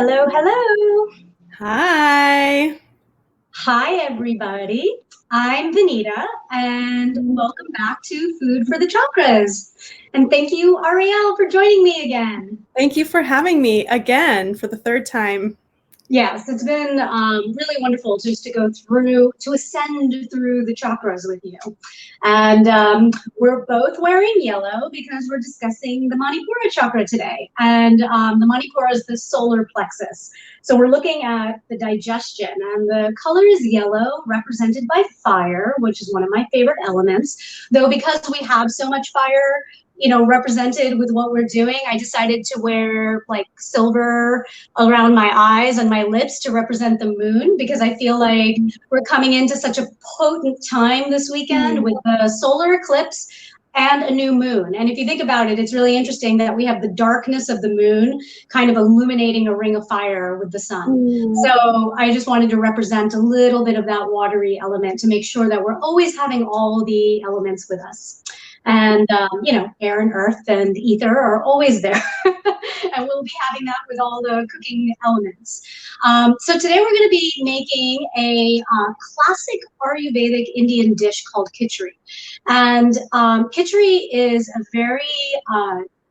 Hello, hello. Hi. Hi, everybody. I'm Vanita, and welcome back to Food for the Chakras. And thank you, Ariel, for joining me again. Thank you for having me again for the third time. Yes, it's been really wonderful just to go through, to ascend through the chakras with you. And we're both wearing yellow because we're discussing the Manipura chakra today. And the Manipura is the solar plexus. So we're looking at the digestion, and the color is yellow, represented by fire, which is one of my favorite elements. Though because we have so much fire, represented with what we're doing, I decided to wear like silver around my eyes and my lips to represent the moon, because I feel like we're coming into such a potent time this weekend with the solar eclipse and a new moon. And if you think about it, it's really interesting that we have the darkness of the moon kind of illuminating a ring of fire with the sun. So I just wanted to represent a little bit of that watery element to make sure that we're always having all the elements with us. And, air and earth and ether are always there. And we'll be having that with all the cooking elements. So today we're going to be making a classic Ayurvedic Indian dish called Kitchari. And Kitchari is a very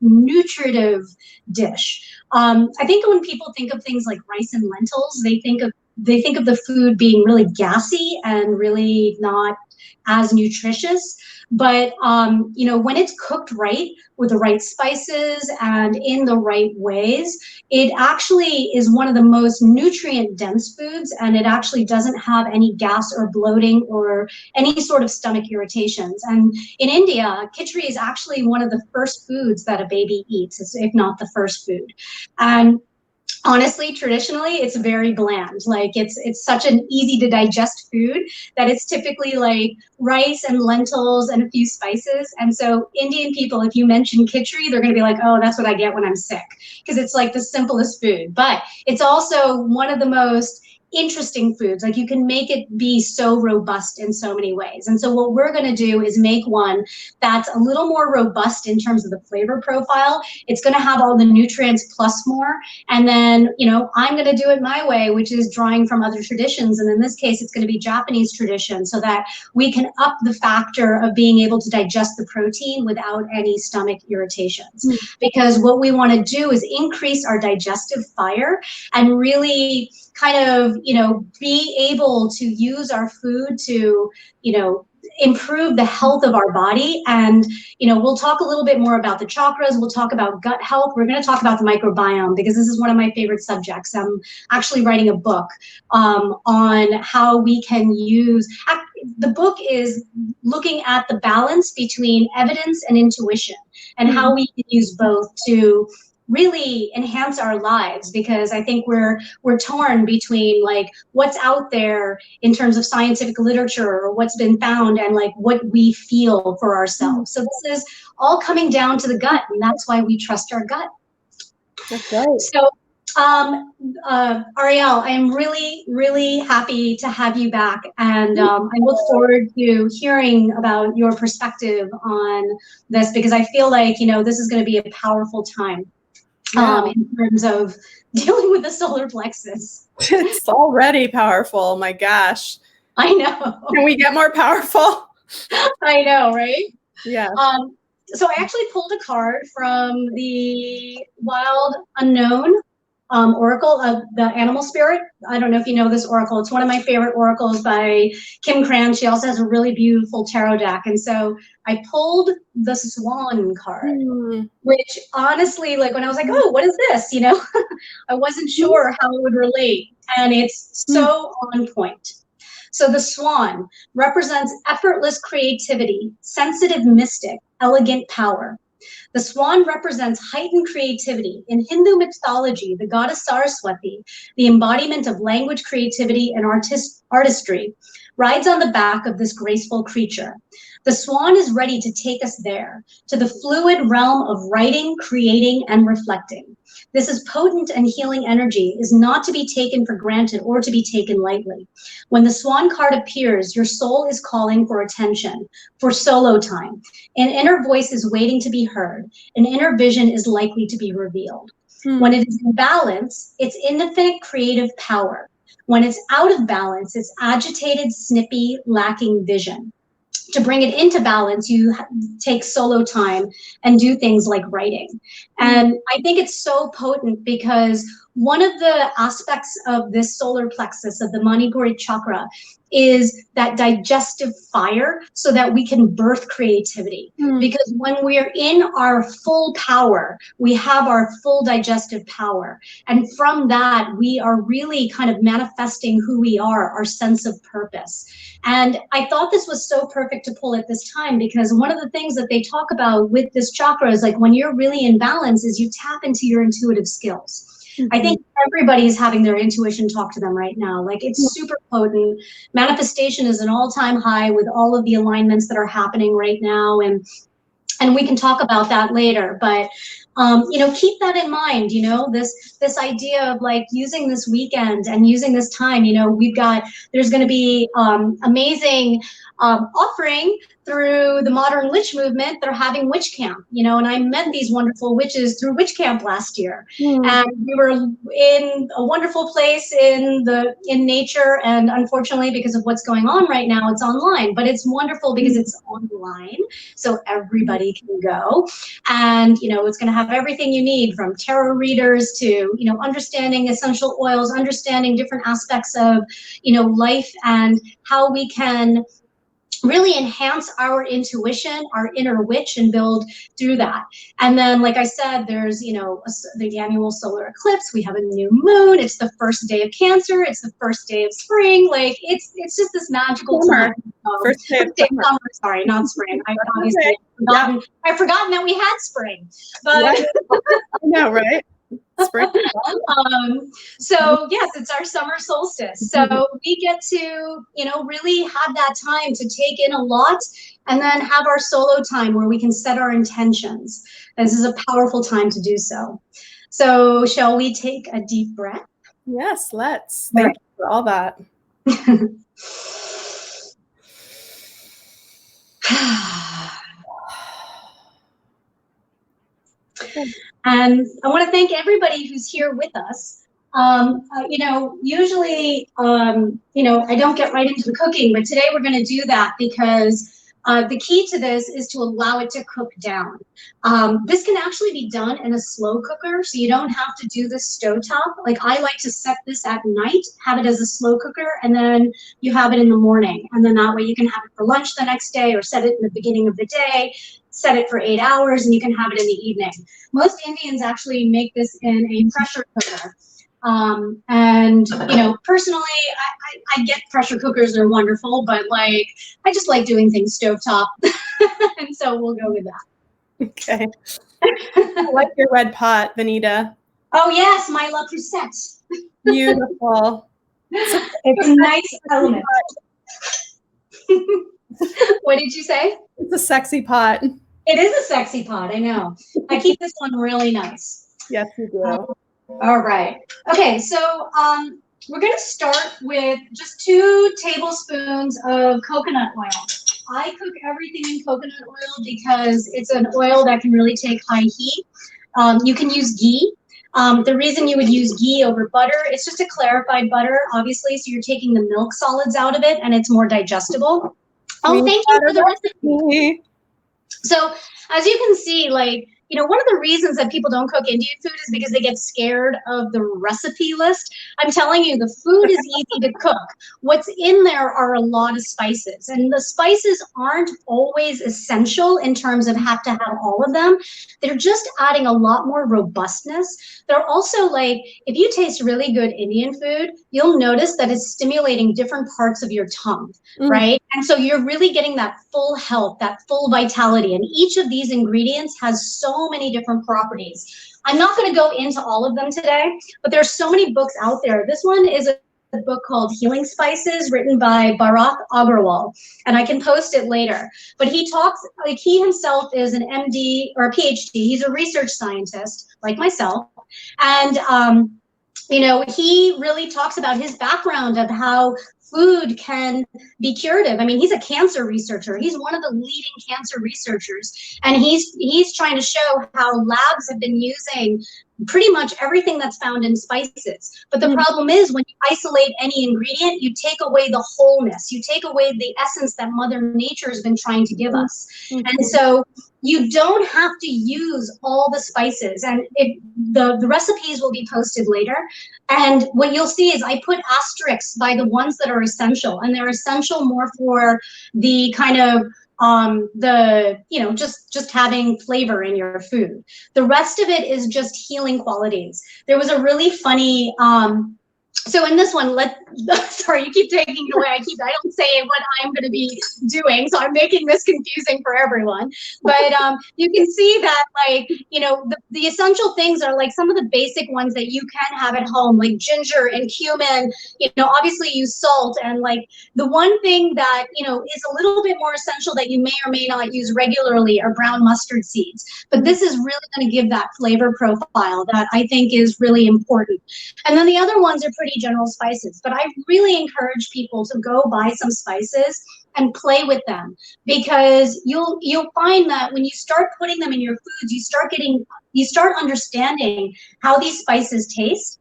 nutritive dish. I think when people think of things like rice and lentils, they think of the food being really gassy and really not as nutritious. But, when it's cooked right with the right spices and in the right ways, it actually is one of the most nutrient dense foods, and it actually doesn't have any gas or bloating or any sort of stomach irritations. And in India, Kitchari is actually one of the first foods that a baby eats, if not the first food. And honestly, traditionally, it's very bland. Like it's such an easy to digest food that it's typically like rice and lentils and a few spices. And so Indian people, if you mention Kitchari, they're going to be like, oh, that's what I get when I'm sick, because it's like the simplest food. But it's also one of the most interesting foods. Like you can make it be so robust in so many ways. And so what we're going to do is make one that's a little more robust in terms of the flavor profile. It's going to have all the nutrients plus more. And then, I'm going to do it my way, which is drawing from other traditions. And in this case, it's going to be Japanese tradition, so that we can up the factor of being able to digest the protein without any stomach irritations. Because what we want to do is increase our digestive fire and really kind of, be able to use our food to, improve the health of our body. And, we'll talk a little bit more about the chakras. We'll talk about gut health. We're going to talk about the microbiome, because this is one of my favorite subjects. I'm actually writing a book on how we can use, the book is looking at the balance between evidence and intuition, and how we can use both to really enhance our lives. Because I think we're torn between like what's out there in terms of scientific literature or what's been found, and like what we feel for ourselves. So this is all coming down to the gut, and that's why we trust our gut. That's right. So Ariel, I am really, really happy to have you back, and I look forward to hearing about your perspective on this, because I feel like, this is going to be a powerful time. In terms of dealing with the solar plexus. It's already powerful. My gosh. I know. Can we get more powerful? I know, right? Yeah. So I actually pulled a card from the Wild Unknown oracle of the animal spirit. I don't know if you know this oracle. It's one of my favorite oracles by Kim Cran. She also has a really beautiful tarot deck. And so I pulled the swan card, which honestly, like when I was like, oh, what is this? I wasn't sure how it would relate. And it's so on point. So the swan represents effortless creativity, sensitive mystic, elegant power. The swan represents heightened creativity. In Hindu mythology, the goddess Saraswati, the embodiment of language, creativity, and artistry, rides on the back of this graceful creature. The swan is ready to take us there, to the fluid realm of writing, creating, and reflecting. This is potent and healing energy, is not to be taken for granted or to be taken lightly. When the swan card appears, your soul is calling for attention, for solo time. An inner voice is waiting to be heard. An inner vision is likely to be revealed. When it is in balance, it's infinite creative power. When it's out of balance, it's agitated, snippy, lacking vision. To bring it into balance, you take solo time and do things like writing. And I think it's so potent because one of the aspects of this solar plexus, of the Manipuri chakra, is that digestive fire so that we can birth creativity. Because when we're in our full power, we have our full digestive power. And from that, we are really kind of manifesting who we are, our sense of purpose. And I thought this was so perfect to pull at this time because one of the things that they talk about with this chakra is like when you're really in balance is you tap into your intuitive skills. I think everybody's having their intuition talk to them right now. Like it's super potent. Manifestation is an all-time high with all of the alignments that are happening right now. And we can talk about that later, but keep that in mind, this idea of like using this weekend and using this time, there's going to be amazing offering through the modern witch movement. They're having witch camp, and I met these wonderful witches through witch camp last year. And we were in a wonderful place in nature. And unfortunately, because of what's going on right now, it's online, but it's wonderful because it's online. So everybody can go, and, it's going to have everything you need from tarot readers to, understanding essential oils, understanding different aspects of, life and how we can really enhance our intuition, our inner witch, and build through that. And then, like I said, there's, the annual solar eclipse. We have a new moon. It's the first day of Cancer. It's the first day of spring. Like it's just this magical time. First day of summer. Sorry, not spring. I obviously I've forgotten that we had spring. But I know, right? Spring. So yes, it's our summer solstice. So we get to, really have that time to take in a lot and then have our solo time where we can set our intentions. This is a powerful time to do so. So shall we take a deep breath? Yes, let's. Thank you for all that. And I want to thank everybody who's here with us. Usually, I don't get right into the cooking, but today we're going to do that because the key to this is to allow it to cook down. This can actually be done in a slow cooker, so you don't have to do this stovetop. Like I like to set this at night, have it as a slow cooker, and then you have it in the morning. And then that way you can have it for lunch the next day or set it in the beginning of the day. Set it for 8 hours and you can have it in the evening. Most Indians actually make this in a pressure cooker. Personally, I get pressure cookers, they're wonderful, but like, I just like doing things stovetop. And so we'll go with that. Okay. I like your red pot, Vanita. Oh yes, my La Poussette. Beautiful. It's a nice element. What did you say? It's a sexy pot. It is a sexy pot, I know. I keep this one really nice. Yes, you do. All right. Okay, so we're going to start with just 2 tablespoons of coconut oil. I cook everything in coconut oil because it's an oil that can really take high heat. You can use ghee. The reason you would use ghee over butter, it's just a clarified butter, obviously, so you're taking the milk solids out of it and it's more digestible. Oh, thank you for the recipe. So as you can see, like, one of the reasons that people don't cook Indian food is because they get scared of the recipe list. I'm telling you, the food is easy to cook. What's in there are a lot of spices, and the spices aren't always essential in terms of have to have all of them. They're just adding a lot more robustness. They're also like, if you taste really good Indian food, you'll notice that it's stimulating different parts of your tongue, right? And so you're really getting that full health, that full vitality. And each of these ingredients has so many different properties. I'm not going to go into all of them today, but there's so many books out there. This one is a book called Healing Spices, written by Bharat Agrawal, and I can post it later. But he talks, like, he himself is an MD or a PhD. He's a research scientist like myself. And he really talks about his background of how food can be curative. I mean, he's a cancer researcher. He's one of the leading cancer researchers, and he's trying to show how labs have been using pretty much everything that's found in spices. But the problem is, when you isolate any ingredient, you take away the wholeness. You take away the essence that Mother Nature has been trying to give us. And so you don't have to use all the spices, and the recipes will be posted later. And what you'll see is I put asterisks by the ones that are essential, and they're essential more for the kind of just having flavor in your food. The rest of it is just healing qualities. There was a really funny so in this one, sorry, you keep taking it away. I don't say what I'm going to be doing, so I'm making this confusing for everyone. But you can see that, like, the essential things are like some of the basic ones that you can have at home, like ginger and cumin. Obviously use salt, and like the one thing that is a little bit more essential that you may or may not use regularly are brown mustard seeds. But this is really going to give that flavor profile that I think is really important. And then the other ones are pretty general spices, but I really encourage people to go buy some spices and play with them, because you'll find that when you start putting them in your foods, you start understanding how these spices taste,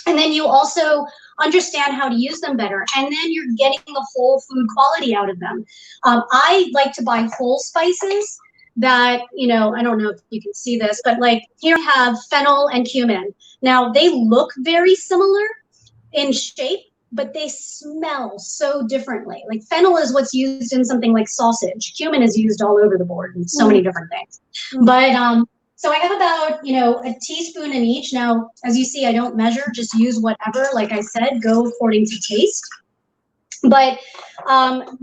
and then you also understand how to use them better, and then you're getting the whole food quality out of them. I like to buy whole spices that, I don't know if you can see this, but like here I have fennel and cumin. Now they look very similar in shape, but they smell so differently. Like fennel is what's used in something like sausage. Cumin is used all over the board in so many different things. But so I have about, a teaspoon in each. Now, as you see, I don't measure, just use whatever. Like I said, go according to taste. But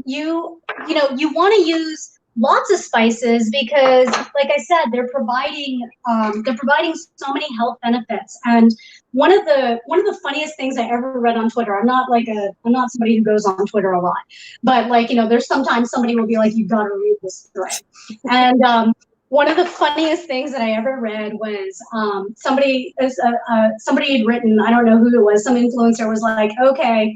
you want to use lots of spices, because like I said, they're providing so many health benefits. And one of the funniest things I ever read on Twitter, I'm not somebody who goes on Twitter a lot, but like, there's sometimes somebody will be like, you've got to read this thread. And one of the funniest things that I ever read was somebody had written, I don't know who it was, some influencer was like, okay,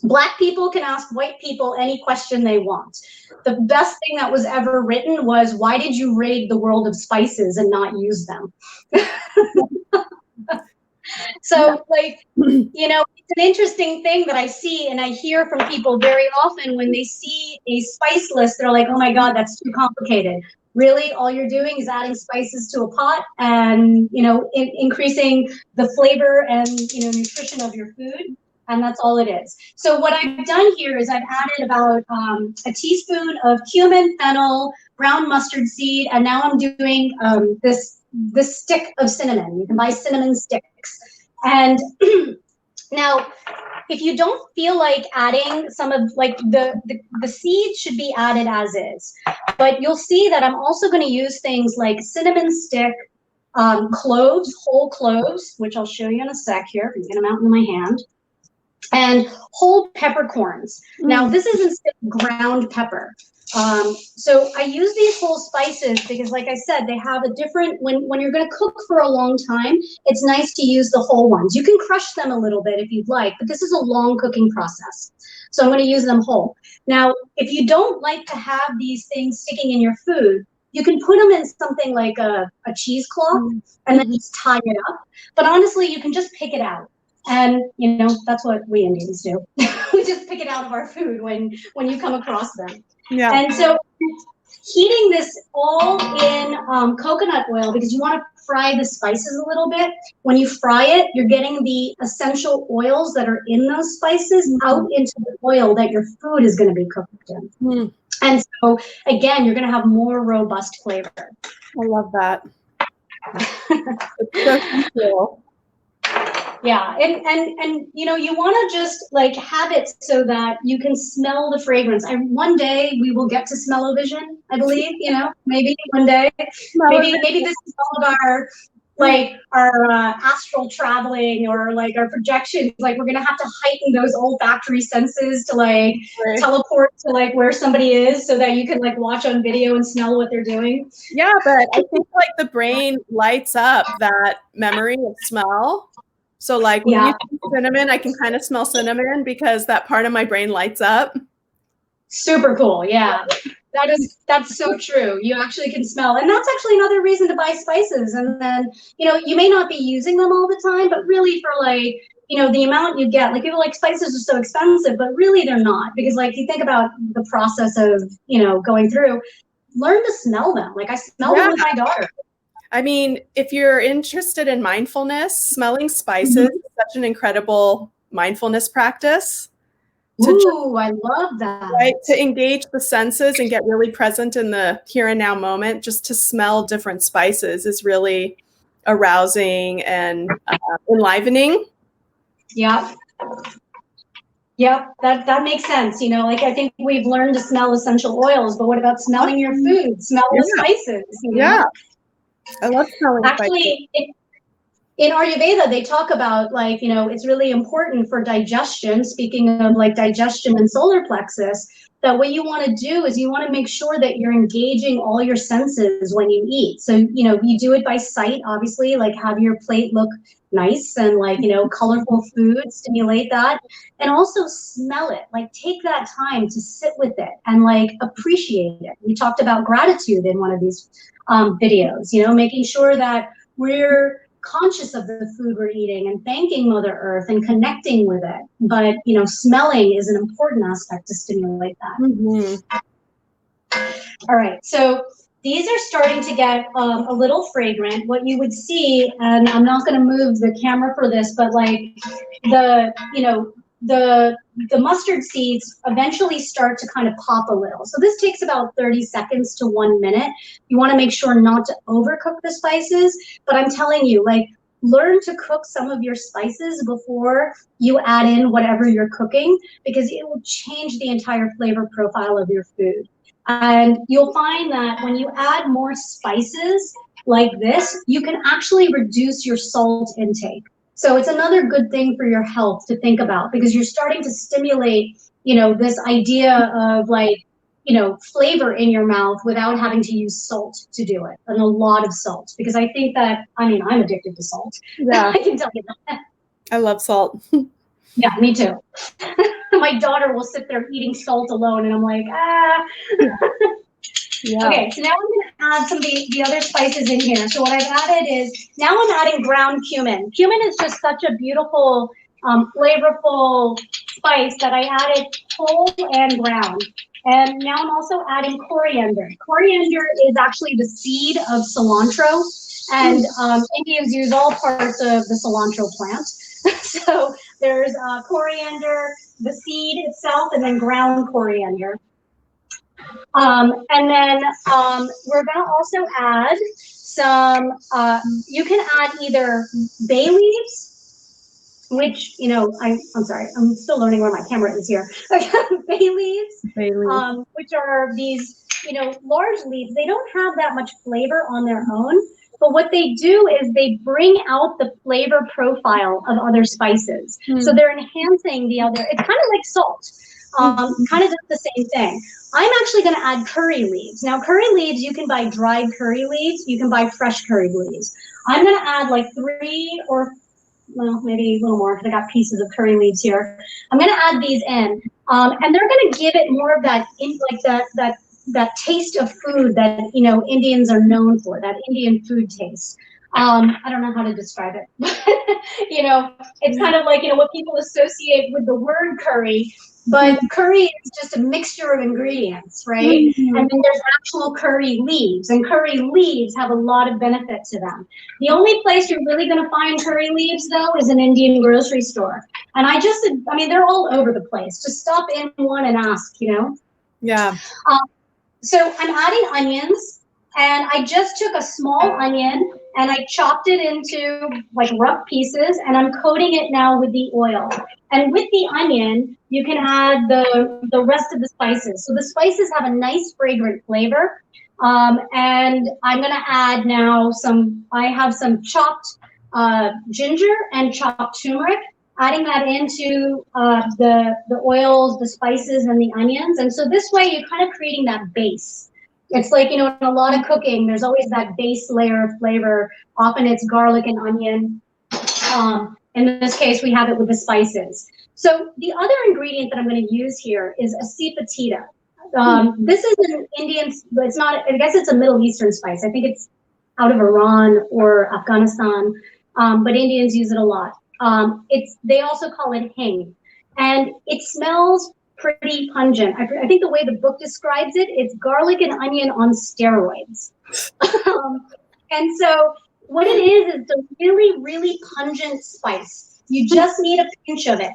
Black people can ask white people any question they want. The best thing that was ever written was, why did you raid the world of spices and not use them? So like, it's an interesting thing that I see and I hear from people very often when they see a spice list. They're like, oh my God, that's too complicated. Really, all you're doing is adding spices to a pot and, increasing the flavor and, nutrition of your food. And that's all it is. So what I've done here is I've added about a teaspoon of cumin, fennel, brown mustard seed, and now I'm doing this stick of cinnamon. You can buy cinnamon sticks. And now, if you don't feel like adding some of like the seeds should be added as is, but you'll see that I'm also going to use things like cinnamon stick, cloves, whole cloves, which I'll show you in a sec here. I'm get them out in my hand. And whole peppercorns. Now, this isn't ground pepper. So I use these whole spices because, like I said, they have a different, when you're going to cook for a long time, it's nice to use the whole ones. You can crush them a little bit if you'd like, but this is a long cooking process. So I'm going to use them whole. Now, if you don't like to have these things sticking in your food, you can put them in something like a cheesecloth and then just tie it up. But honestly, you can just pick it out. And, that's what we Indians do. We just pick it out of our food when you come across them. Yeah. And so heating this all in coconut oil, because you want to fry the spices a little bit. When you fry it, you're getting the essential oils that are in those spices out into the oil that your food is going to be cooked in. And so, again, you're going to have more robust flavor. I love that. It's so cool. Yeah, and you want to just like have it so that you can smell the fragrance. One day we will get to smell-o-vision, I believe. Maybe one day. Maybe this is all of our astral traveling or like our projections. Like we're gonna have to heighten those olfactory senses to like teleport to like where somebody is, so that you can like watch on video and smell what they're doing. Yeah, but I think like the brain lights up that memory of smell. So like when you say cinnamon, I can kind of smell cinnamon because that part of my brain lights up. Super cool. Yeah. That's so true. You actually can smell. And that's actually another reason to buy spices. And then, you may not be using them all the time, but really for like, the amount you get, like people like spices are so expensive, but really they're not, because like you think about the process of, going through, learn to smell them. Like I smell them with my daughter. I mean, if you're interested in mindfulness, smelling spices is such an incredible mindfulness practice. Ooh, I love that. Right, to engage the senses and get really present in the here and now moment, just to smell different spices is really arousing and enlivening. Yeah. Yep, that makes sense. Like I think we've learned to smell essential oils, but what about smelling your food? Smell the spices. Yeah, I love smelling spices. Actually, in Ayurveda, they talk about like, it's really important for digestion, speaking of like digestion and solar plexus, that what you want to do is you want to make sure that you're engaging all your senses when you eat. So, you do it by sight, obviously, like have your plate look nice and like, colorful food, stimulate that. And also smell it, like take that time to sit with it and like appreciate it. We talked about gratitude in one of these videos, making sure that we're conscious of the food we're eating and thanking Mother Earth and connecting with it. But, smelling is an important aspect to stimulate that. Mm-hmm. All right. So these are starting to get a little fragrant. What you would see, and I'm not going to move the camera for this, but like the mustard seeds eventually start to kind of pop a little. So this takes about 30 seconds to 1 minute. You want to make sure not to overcook the spices, but I'm telling you, like, learn to cook some of your spices before you add in whatever you're cooking, because it will change the entire flavor profile of your food. And you'll find that when you add more spices like this, you can actually reduce your salt intake. So it's another good thing for your health to think about, because you're starting to stimulate, this idea of like, flavor in your mouth without having to use salt to do it, and a lot of salt, because I think that, I'm addicted to salt. Yeah. I can tell you that. I love salt. Yeah, me too. My daughter will sit there eating salt alone, and I'm like, Yeah. Okay, so now I'm going to add some of the other spices in here. So what I've added is, now I'm adding ground cumin. Cumin is just such a beautiful, flavorful spice that I added whole and ground. And now I'm also adding coriander. Coriander is actually the seed of cilantro, and Indians use all parts of the cilantro plant. So there's coriander, the seed itself, and then ground coriander. And then we're going to also add some, you can add either bay leaves, which, I'm sorry, I'm still learning where my camera is here. Bay leaves, which are these, large leaves. They don't have that much flavor on their own, but what they do is they bring out the flavor profile of other spices. So they're enhancing the other, it's kind of like salt. Kind of does the same thing. I'm actually going to add curry leaves. Now, curry leaves, you can buy dried curry leaves. You can buy fresh curry leaves. I'm going to add like 3 or, well, maybe a little more, because I got pieces of curry leaves here. I'm going to add these in, and they're going to give it more of that, that taste of food that, Indians are known for, that Indian food taste. I don't know how to describe it. It's kind of like, what people associate with the word curry. But curry is just a mixture of ingredients, right? And then there's actual curry leaves, and curry leaves have a lot of benefit to them. The only place you're really going to find curry leaves, though, is an Indian grocery store. And they're all over the place. Just stop in one and ask, Yeah. So I'm adding onions, and I just took a small onion and I chopped it into like rough pieces, and I'm coating it now with the oil. And with the onion, you can add the rest of the spices. So the spices have a nice fragrant flavor. And I'm going to add now I have some chopped ginger and chopped turmeric, adding that into the oils, the spices, and the onions. And so this way you're kind of creating that base. It's like, in a lot of cooking, there's always that base layer of flavor. Often it's garlic and onion. In this case, we have it with the spices. So the other ingredient that I'm going to use here is asafetida. This is an Indian, but it's not, I guess it's a Middle Eastern spice. I think it's out of Iran or Afghanistan, but Indians use it a lot. They also call it hing, and it smells pretty pungent. I think the way the book describes it, it's garlic and onion on steroids. And so what it is a really, really pungent spice. You just need a pinch of it.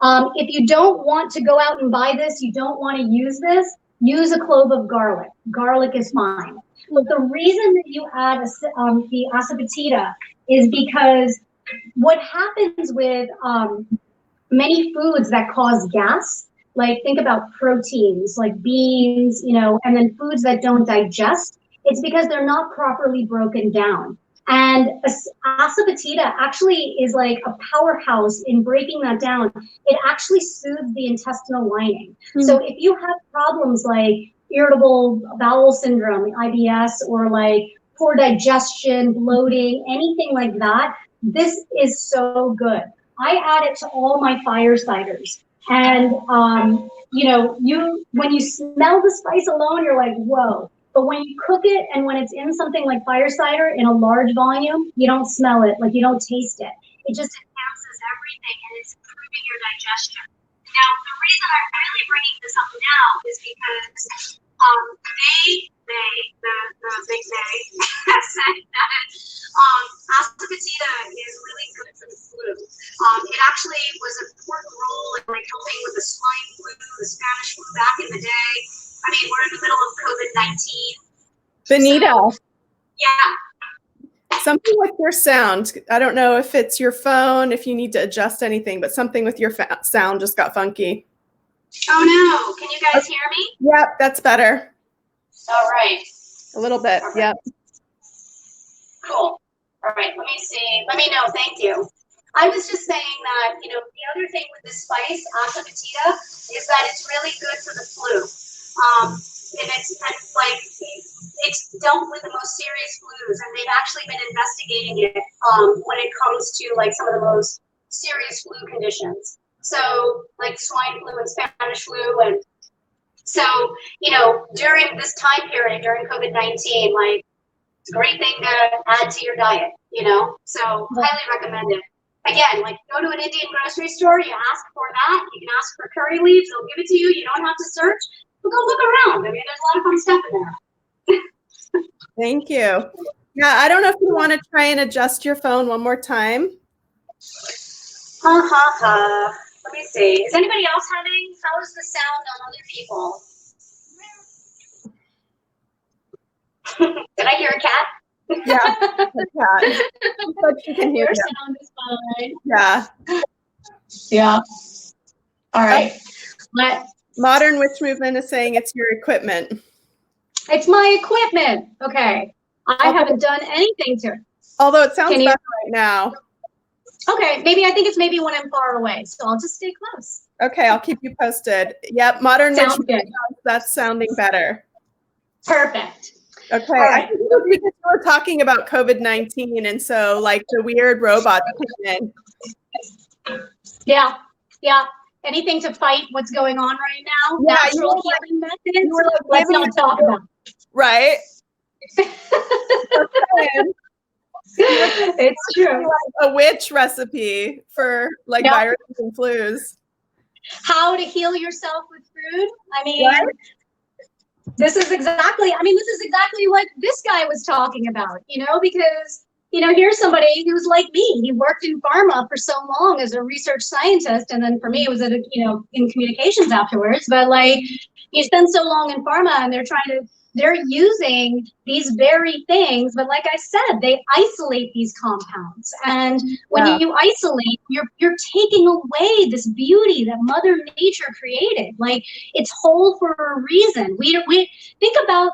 If you don't want to go out and buy this, you don't want to use this, use a clove of garlic. Garlic is fine. But the reason that you add the asafetida is because what happens with many foods that cause gas, like think about proteins, like beans, and then foods that don't digest, it's because they're not properly broken down. And asafetida actually is like a powerhouse in breaking that down. It actually soothes the intestinal lining. So if you have problems like irritable bowel syndrome, IBS, or like poor digestion, bloating, anything like that, this is so good. I add it to all my fire ciders. And, when you smell the spice alone, you're like, whoa. But when you cook it and when it's in something like fire cider in a large volume, you don't smell it, like you don't taste it. It just enhances everything and it's improving your digestion. Now, the reason I'm really bringing this up now is because the big they said that asafetida is really good for the flu. It actually was an important role in like helping with the swine flu, the Spanish flu back in the day. I mean, we're in the middle of COVID-19. Vanita. So, yeah. Something with your sound. I don't know if it's your phone, if you need to adjust anything, but something with your sound just got funky. Oh no, can you guys hear me? Yep, that's better. All right. A little bit, yep. Cool. All right, let me see. Let me know, thank you. I was just saying that, the other thing with this spice, asafetida, is that it's really good for the flu. And it's dealt with the most serious flus, and they've actually been investigating it when it comes to like some of the most serious flu conditions. So like swine flu and Spanish flu, and so during this time period, during COVID-19, like it's a great thing to add to your diet. So highly recommend it. Again, like go to an Indian grocery store, you ask for that. You can ask for curry leaves; they'll give it to you. You don't have to search. But go look around. I mean, there's a lot of fun stuff in there. Thank you. Yeah, I don't know if you want to try and adjust your phone one more time. Let me see. Is anybody else how is the sound on other people? Did I hear a cat? Yeah, a cat. But you can hear your sound is fine. Yeah. Yeah. All right. Modern Witch Movement is saying it's your equipment. It's my equipment. Okay. I haven't done anything to it. Although it sounds better right now. Okay. I think it's maybe when I'm far away. So I'll just stay close. Okay. I'll keep you posted. Yep. Modern Witch Movement, that's sounding better. Perfect. Okay. Right. I think it was because we were talking about COVID-19 and so like the weird robots came in. Yeah. Yeah. Anything to fight what's going on right now? Yeah, natural healing methods. Let's not talk about it. Right. It's true. Like a witch recipe for like viruses and flus. How to heal yourself with food. I mean, this is exactly what this guy was talking about, because here's somebody who's like me. He worked in pharma for so long as a research scientist, and then for me, it was in communications afterwards. But like, you spend so long in pharma, and they're using these very things. But like I said, they isolate these compounds, and when you isolate, you're taking away this beauty that Mother Nature created. Like, it's whole for a reason. We think about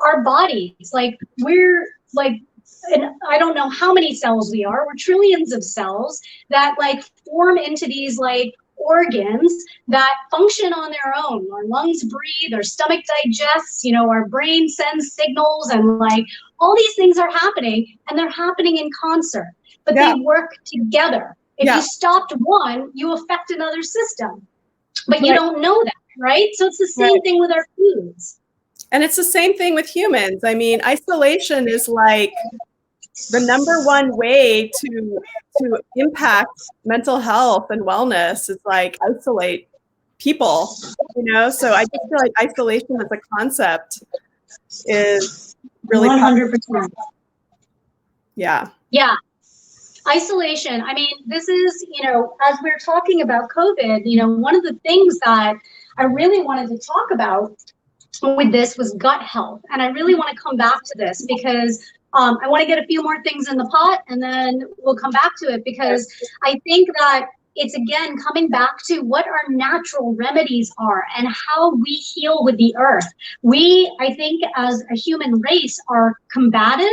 our bodies. Like, we're like. And I don't know how many cells we are. We're trillions of cells that form into these organs that function on their own. Our lungs breathe, our stomach digests, our brain sends signals, and all these things are happening, and they're happening in concert, but they work together. If you stopped one, you affect another system, but you don't know that, right? So it's the same thing with our foods. And it's the same thing with humans. I mean, isolation is like the number one way to impact mental health and wellness is like isolate people, so I just feel like isolation as a concept is really 100%. Yeah. Isolation. I mean, this is, as we're talking about COVID, one of the things that I really wanted to talk about with this was gut health. And I really want to come back to this because I want to get a few more things in the pot, and then we'll come back to it, because I think that it's, again, coming back to what our natural remedies are and how we heal with the earth. We, I think, as a human race, are combative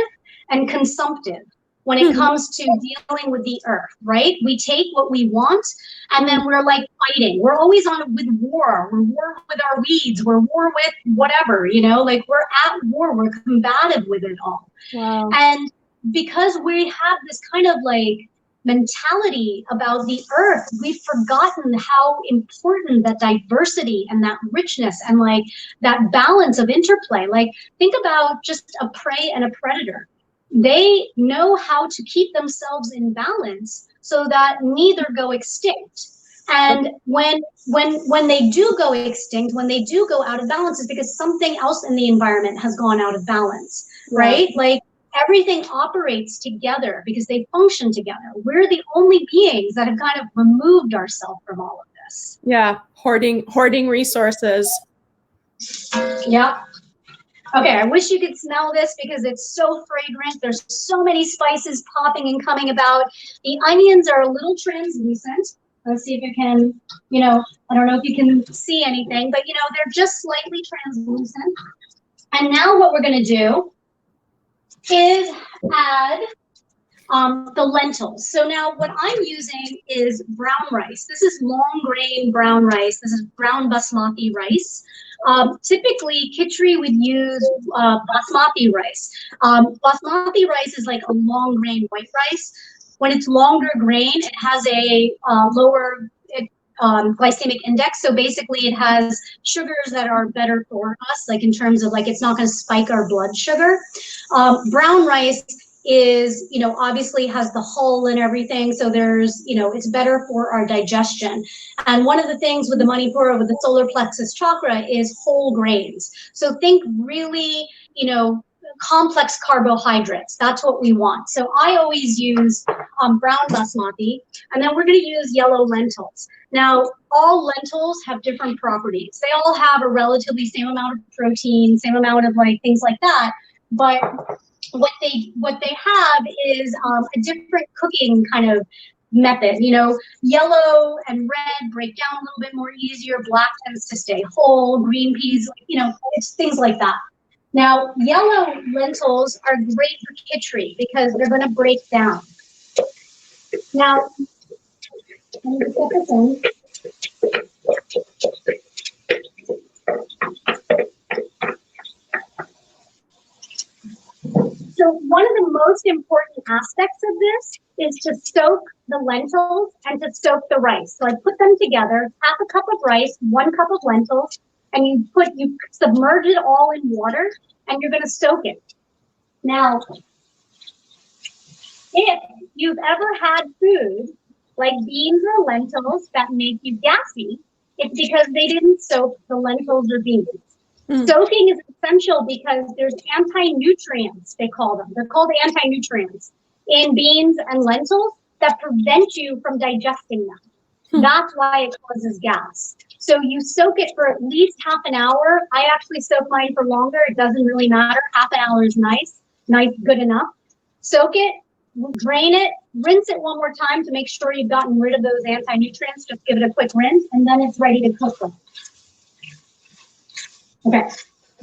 and consumptive when it comes to dealing with the earth, right? We take what we want, and then we're like fighting. We're always with war. We're war with our weeds. We're war with whatever, like we're at war. We're combative with it all. Wow. And because we have this kind of like mentality about the earth, we've forgotten how important that diversity and that richness and like that balance of interplay. Like, think about just a prey and a predator. They know how to keep themselves in balance so that neither go extinct. And when they do go extinct, when they do go out of balance, is because something else in the environment has gone out of balance, right? Like, everything operates together because they function together. We're the only beings that have kind of removed ourselves from all of this. Yeah, hoarding resources. Yeah. Okay, I wish you could smell this because it's so fragrant. There's so many spices popping and coming about. The onions are a little translucent. Let's see if you can, I don't know if you can see anything, but they're just slightly translucent. And now what we're gonna do is add the lentils. So now what I'm using is brown rice. This is long grain brown rice. This is brown basmati rice. Typically, Kitchari would use basmati rice. Basmati rice is like a long grain white rice. When it's longer grain, it has a lower glycemic index. So basically, it has sugars that are better for us, like in terms of like it's not going to spike our blood sugar. Brown rice is, obviously has the hull and everything. So there's, it's better for our digestion. And one of the things with the Manipura, with the Solar Plexus Chakra, is whole grains. So think really, complex carbohydrates. That's what we want. So I always use brown basmati, and then we're going to use yellow lentils. Now, all lentils have different properties. They all have a relatively same amount of protein, same amount of like things like that. But what they have is a different cooking kind of method. Yellow and red break down a little bit more easier. Black tends to stay whole. Green peas, it's things like that. Now, yellow lentils are great for Kitchari because they're going to break down. Now, let me put this in. So one of the most important aspects of this is to soak the lentils and to soak the rice. So I put them together, half a cup of rice, 1 cup of lentils, and you submerge it all in water, and you're going to soak it. Now, if you've ever had food like beans or lentils that make you gassy, it's because they didn't soak the lentils or beans. Soaking is essential because there's anti-nutrients, they call them. They're called anti-nutrients in beans and lentils that prevent you from digesting them. That's why it causes gas. So you soak it for at least half an hour. I actually soak mine for longer. It doesn't really matter. Half an hour is nice, good enough. Soak it, drain it, rinse it one more time to make sure you've gotten rid of those anti-nutrients. Just give it a quick rinse, and then it's ready to cook them. Okay,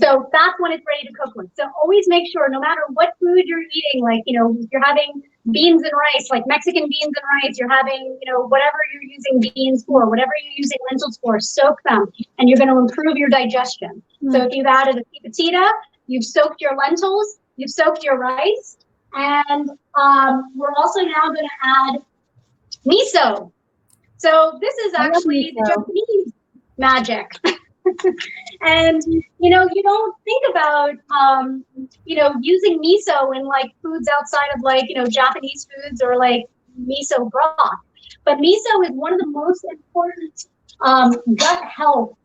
so that's when it's ready to cook with. So always make sure, no matter what food you're eating, like, if you're having beans and rice, like Mexican beans and rice, you're having, whatever you're using beans for, whatever you're using lentils for, soak them, and you're going to improve your digestion. So if you've added a pita, you've soaked your lentils, You've soaked your rice. And we're also now going to add miso. So this is actually the Japanese magic. And, you know, you don't think about, you know, using miso in like foods outside of like, you know, Japanese foods or like miso broth. But miso is one of the most important gut health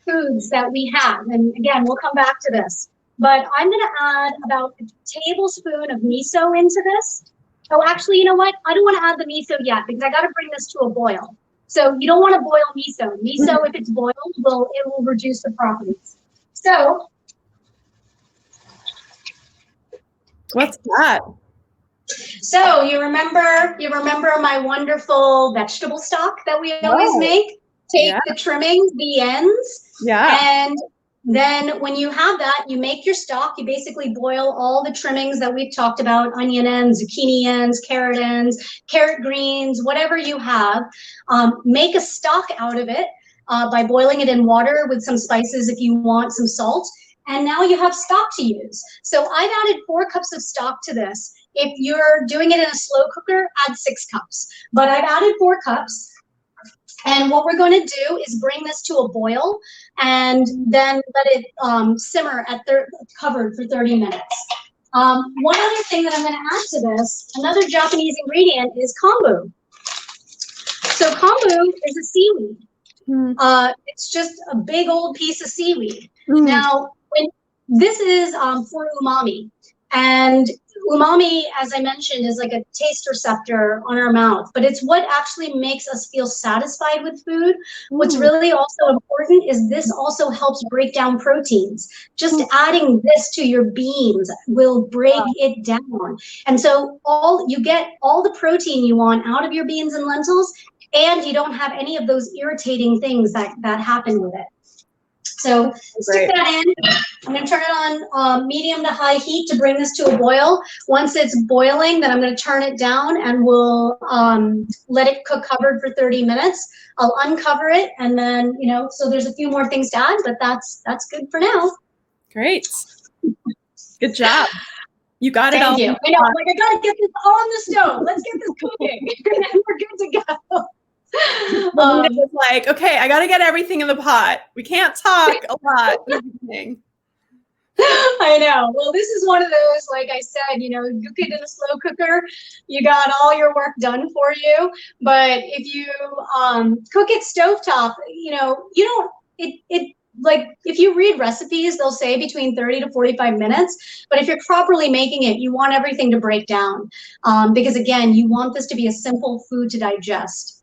foods that we have. And again, we'll come back to this. But I'm going to add about a tablespoon of miso into this. Oh, actually, you know what? I don't want to add the miso yet because I got to bring this to a boil. So you don't want to boil miso. Miso, if it's boiled, it will reduce the properties. So what's that? So you remember my wonderful vegetable stock that we always make? Take the trimmings, the ends, and then when you have that, you make your stock. You basically boil all the trimmings that we've talked about, onion ends, zucchini ends, carrot greens, whatever you have. Make a stock out of it by boiling it in water with some spices if you want, some salt. And now you have stock to use. So I've added 4 cups of stock to this. If you're doing it in a slow cooker, add 6 cups. But I've added 4 cups. And what we're going to do is bring this to a boil and then let it simmer at covered for 30 minutes. One other thing that I'm going to add to this, another Japanese ingredient is kombu. So kombu is a seaweed. It's just a big old piece of seaweed. Now, this is for umami. And umami, as I mentioned, is like a taste receptor on our mouth, but it's what actually makes us feel satisfied with food. What's really also important is this also helps break down proteins. Just adding this to your beans will break it down. And so you get all the protein you want out of your beans and lentils, and you don't have any of those irritating things that happen with it. So stick that in. I'm going to turn it on medium to high heat to bring this to a boil. Once it's boiling, then I'm going to turn it down and we'll let it cook covered for 30 minutes. I'll uncover it and then, you know, so there's a few more things to add, but that's good for now. Great. Good job. You got it all. Thank you. I know, like I got to get this on the stove. Let's get this cooking and then we're good to go. It's like, okay, I got to get everything in the pot. We can't talk a lot. I know. Well, this is one of those, like I said, you know, you cook it in a slow cooker, you got all your work done for you. But if you cook it stovetop, you know, you don't, it like if you read recipes, they'll say between 30 to 45 minutes. But if you're properly making it, you want everything to break down because, again, you want this to be a simple food to digest.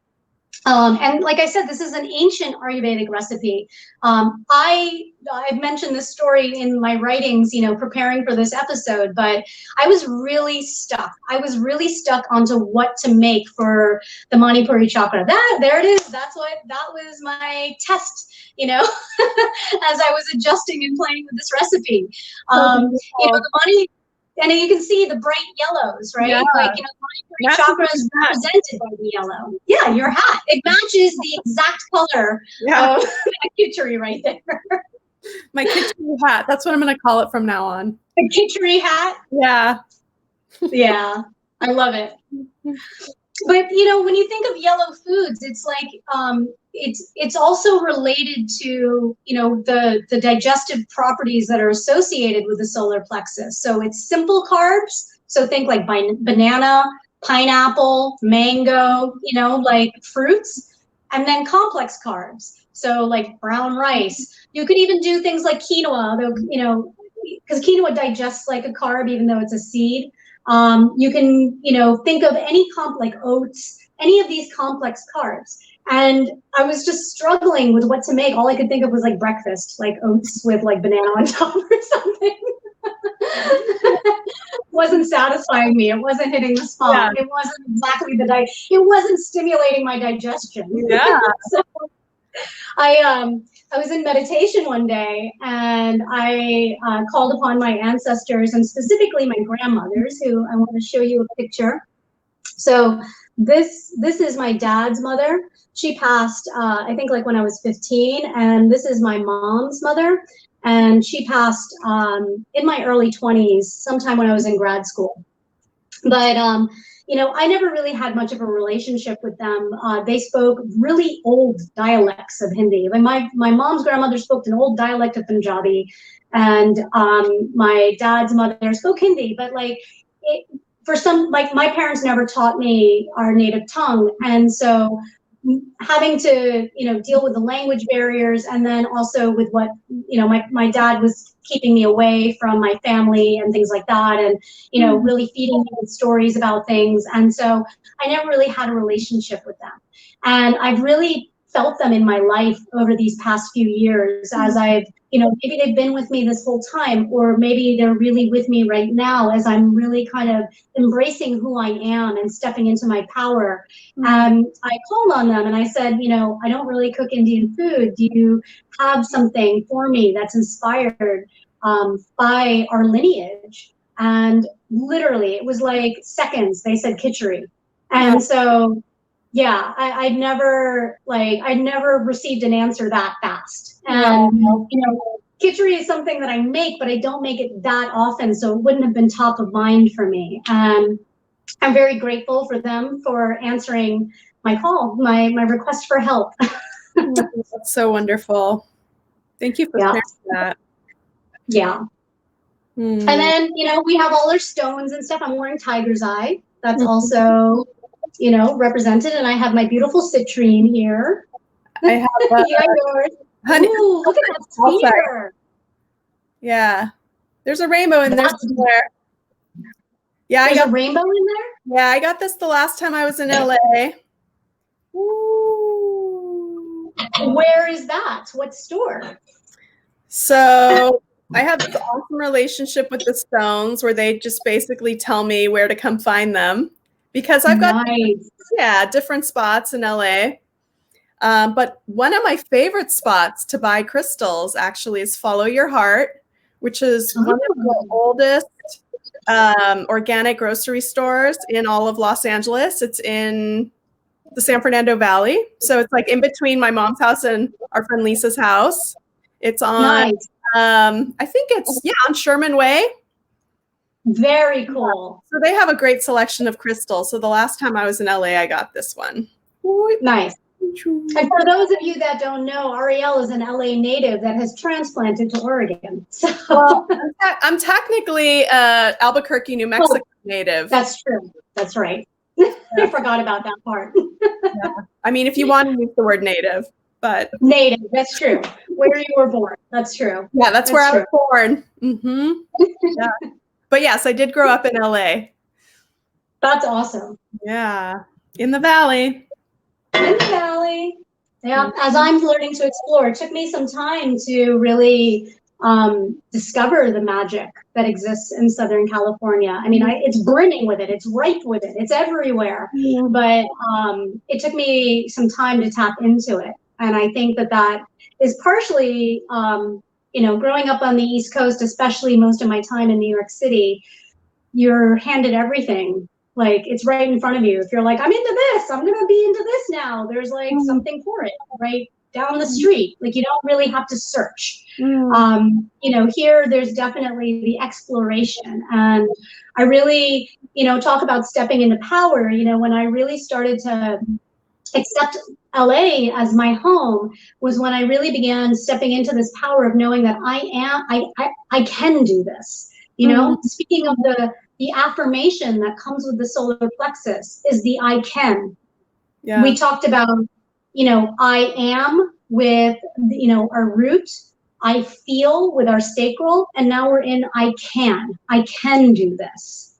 And like I said, this is an ancient Ayurvedic recipe. I've mentioned this story in my writings, you know, preparing for this episode, but I was really stuck. I was really stuck onto what to make for the Manipuri chakra. There it is. That was my test, you know, as I was adjusting and playing with this recipe. You know, the money. And you can see the bright yellows, right? Yeah. Like, you know, Manipuri chakra is represented by the yellow. Yeah, your hat. It matches the exact color of that Kitchari right there. My Kitchari hat. That's what I'm going to call it from now on. The Kitchari hat? Yeah. Yeah, I love it. But, you know, when you think of yellow foods, it's like it's also related to, you know, the digestive properties that are associated with the solar plexus. So it's simple carbs. So think like banana, pineapple, mango, you know, like fruits, and then complex carbs. So like brown rice. You could even do things like quinoa, you know, because quinoa digests like a carb, even though it's a seed. You can, you know, think of any like oats, any of these complex carbs. And I was just struggling with what to make. All I could think of was like breakfast, like oats with like banana on top or something. Wasn't satisfying me. It wasn't hitting the spot. Yeah. It wasn't exactly it wasn't stimulating my digestion. Yeah. So I was in meditation one day and I called upon my ancestors and specifically my grandmothers, who I want to show you a picture. So this is my dad's mother. She passed, I think like when I was 15, and this is my mom's mother. and she passed in my early 20s, sometime when I was in grad school. But you know, I never really had much of a relationship with them. They spoke really old dialects of Hindi. Like my mom's grandmother spoke an old dialect of Punjabi, and my dad's mother spoke Hindi. But like, for some, like my parents never taught me our native tongue, and so having to, you know, deal with the language barriers, and then also with what, you know, my dad was keeping me away from my family and things like that, and, you know, really feeding me with stories about things. And so I never really had a relationship with them. And I've really felt them in my life over these past few years, as I've, you know, maybe they've been with me this whole time, or maybe they're really with me right now as I'm really kind of embracing who I am and stepping into my power. I called on them and I said, you know, I don't really cook Indian food. Do you have something for me that's inspired by our lineage? And literally, it was like seconds, they said Kitchari. And so, yeah, I'd never received an answer that fast. And, you know, Kitchari is something that I make, but I don't make it that often, so it wouldn't have been top of mind for me. And I'm very grateful for them for answering my call, my request for help. That's so wonderful. Thank you for sharing that. Yeah. And then, you know, we have all our stones and stuff. I'm wearing tiger's eye. That's also, you know, represented. And I have my beautiful citrine here. I have yours. honey. Ooh, look at that sphere. Yeah. There's a rainbow in there somewhere. Yeah, There's a rainbow in there? Yeah, I got this the last time I was in LA. Ooh. Where is that? What store? So I have this awesome relationship with the stones where they just basically tell me where to come find them, because I've got different spots in LA. But one of my favorite spots to buy crystals actually is Follow Your Heart, which is one of the oldest organic grocery stores in all of Los Angeles. It's in the San Fernando Valley. So it's like in between my mom's house and our friend Lisa's house. It's on, I think it's, on Sherman Way. Very cool. So they have a great selection of crystals. So the last time I was in LA, I got this one. Nice. And for those of you that don't know, Ariel is an LA native that has transplanted to Oregon. So well, I'm technically Albuquerque, New Mexico native. That's true. That's right. I forgot about that part. I mean, if you want to use the word native, but native, that's true. Where you were born, that's true. Yeah, that's where I was born. Yeah. But yes, I did grow up in LA. That's awesome. Yeah, in the valley. In the valley. Yeah, as I'm learning to explore, it took me some time to really discover the magic that exists in Southern California. I mean, it's brimming with it. It's ripe with it. It's everywhere. But it took me some time to tap into it. And I think that is partially, you know, growing up on the East Coast, especially most of my time in New York City, you're handed everything. Like, it's right in front of you. If you're like, I'm into this, I'm going to be into this now. There's like something for it right down the street. Like, you don't really have to search. You know, here there's definitely the exploration. And I really, you know, talk about stepping into power. You know, when I really started to accept LA as my home was when I really began stepping into this power of knowing that I can do this. You know, speaking of the affirmation that comes with the solar plexus is the I can. Yeah. We talked about, you know, I am with, you know, our root, I feel with our sacral, and now we're in I can do this.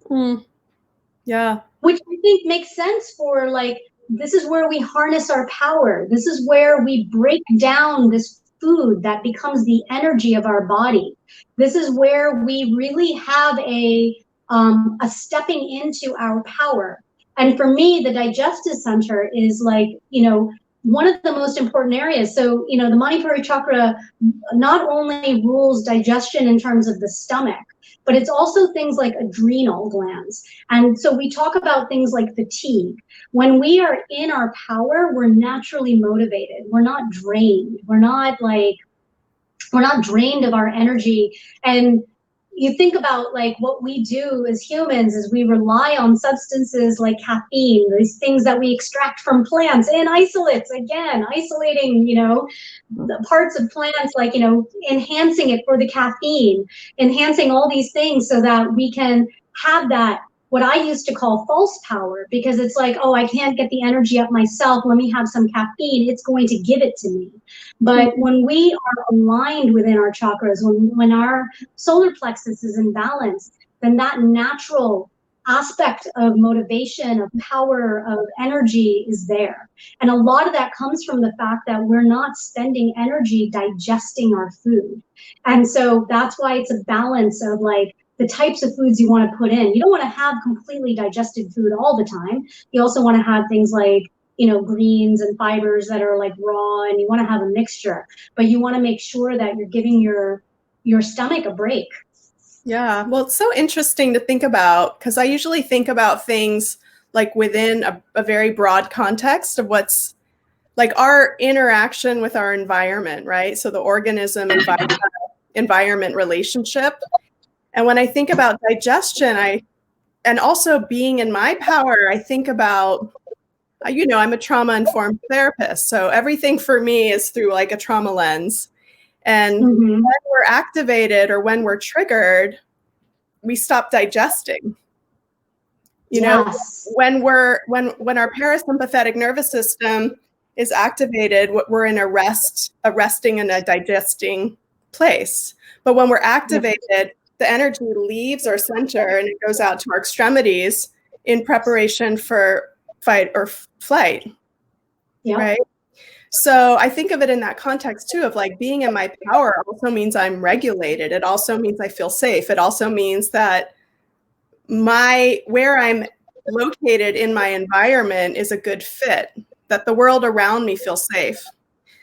Yeah. Which I think makes sense for, like, this is where we harness our power. This is where we break down this food that becomes the energy of our body. This is where we really have a stepping into our power. And for me, the digestive center is, like, you know, one of the most important areas. So, you know, the Manipuri chakra not only rules digestion in terms of the stomach, but it's also things like adrenal glands. And so we talk about things like fatigue. When we are in our power, we're naturally motivated. We're not drained. We're not like, we're not drained of our energy. And you think about like what we do as humans is we rely on substances like caffeine, these things that we extract from plants in isolates, again, isolating, you know, the parts of plants, like, you know, enhancing it for the caffeine, enhancing all these things so that we can have that, what I used to call false power, because it's like, oh, I can't get the energy up myself. Let me have some caffeine. It's going to give it to me. But when we are aligned within our chakras, when our solar plexus is in balance, then that natural aspect of motivation, of power, of energy is there. And a lot of that comes from the fact that we're not spending energy digesting our food. And so that's why it's a balance of like, the types of foods you want to put in. You don't want to have completely digested food all the time. You also want to have things like, you know, greens and fibers that are like raw, and you want to have a mixture, but you want to make sure that you're giving your stomach a break. Yeah, well, it's so interesting to think about, because I usually think about things like within a very broad context of what's like our interaction with our environment, right? So the organism environment relationship. And when I think about digestion, and also being in my power, I think about, you know, I'm a trauma-informed therapist. So everything for me is through like a trauma lens. And when we're activated or when we're triggered, we stop digesting. You know, when our parasympathetic nervous system is activated, we're in a resting and a digesting place. But when we're activated, the energy leaves our center and it goes out to our extremities in preparation for fight or flight. Right? So I think of it in that context too, of like being in my power also means I'm regulated. It also means I feel safe. It also means that where I'm located in my environment is a good fit, that the world around me feels safe.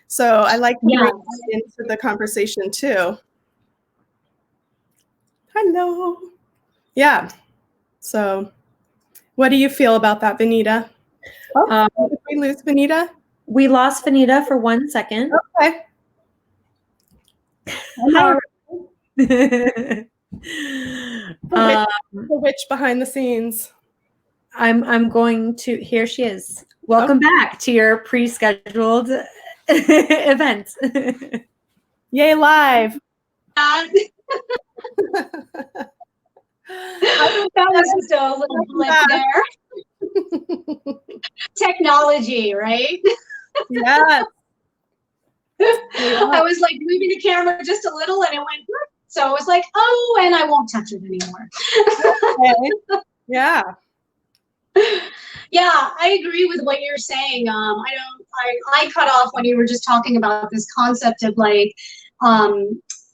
So I like to bring that into the conversation too. Hello. Yeah. So what do you feel about that, Vanita? Did we lose Vanita? We lost Vanita for 1 second. Okay. The witch behind the scenes. I'm going to, here she is. Welcome back to your pre-scheduled event. Yay, live. That was just a little blip there. Technology, right? Yeah. I was like moving the camera just a little and it went, so I was like, oh, and I won't touch it anymore. Okay. Yeah. Yeah, I agree with what you're saying. I cut off when you were just talking about this concept of like,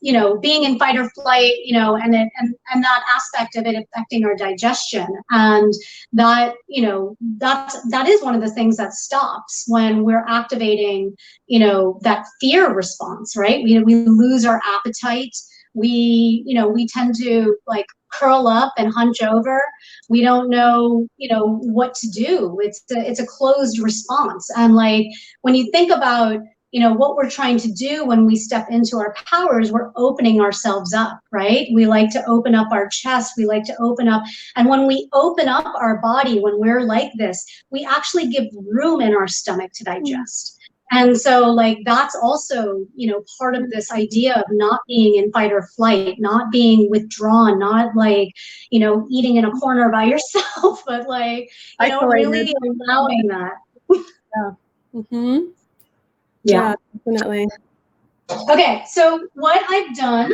you know, being in fight or flight, you know, and that aspect of it affecting our digestion. And that, you know, that is one of the things that stops when we're activating, you know, that fear response, right? We lose our appetite. We tend to like curl up and hunch over. We don't know, you know, what to do. It's a closed response. And like, when you think about, you know, what we're trying to do when we step into our powers, we're opening ourselves up, right? We like to open up our chest. We like to open up. And when we open up our body, when we're like this, we actually give room in our stomach to digest. And so like, that's also, you know, part of this idea of not being in fight or flight, not being withdrawn, not like, you know, eating in a corner by yourself, but like, you know, really allowing that. Yeah. Mm-hmm. Yeah, definitely. Okay, so what I've done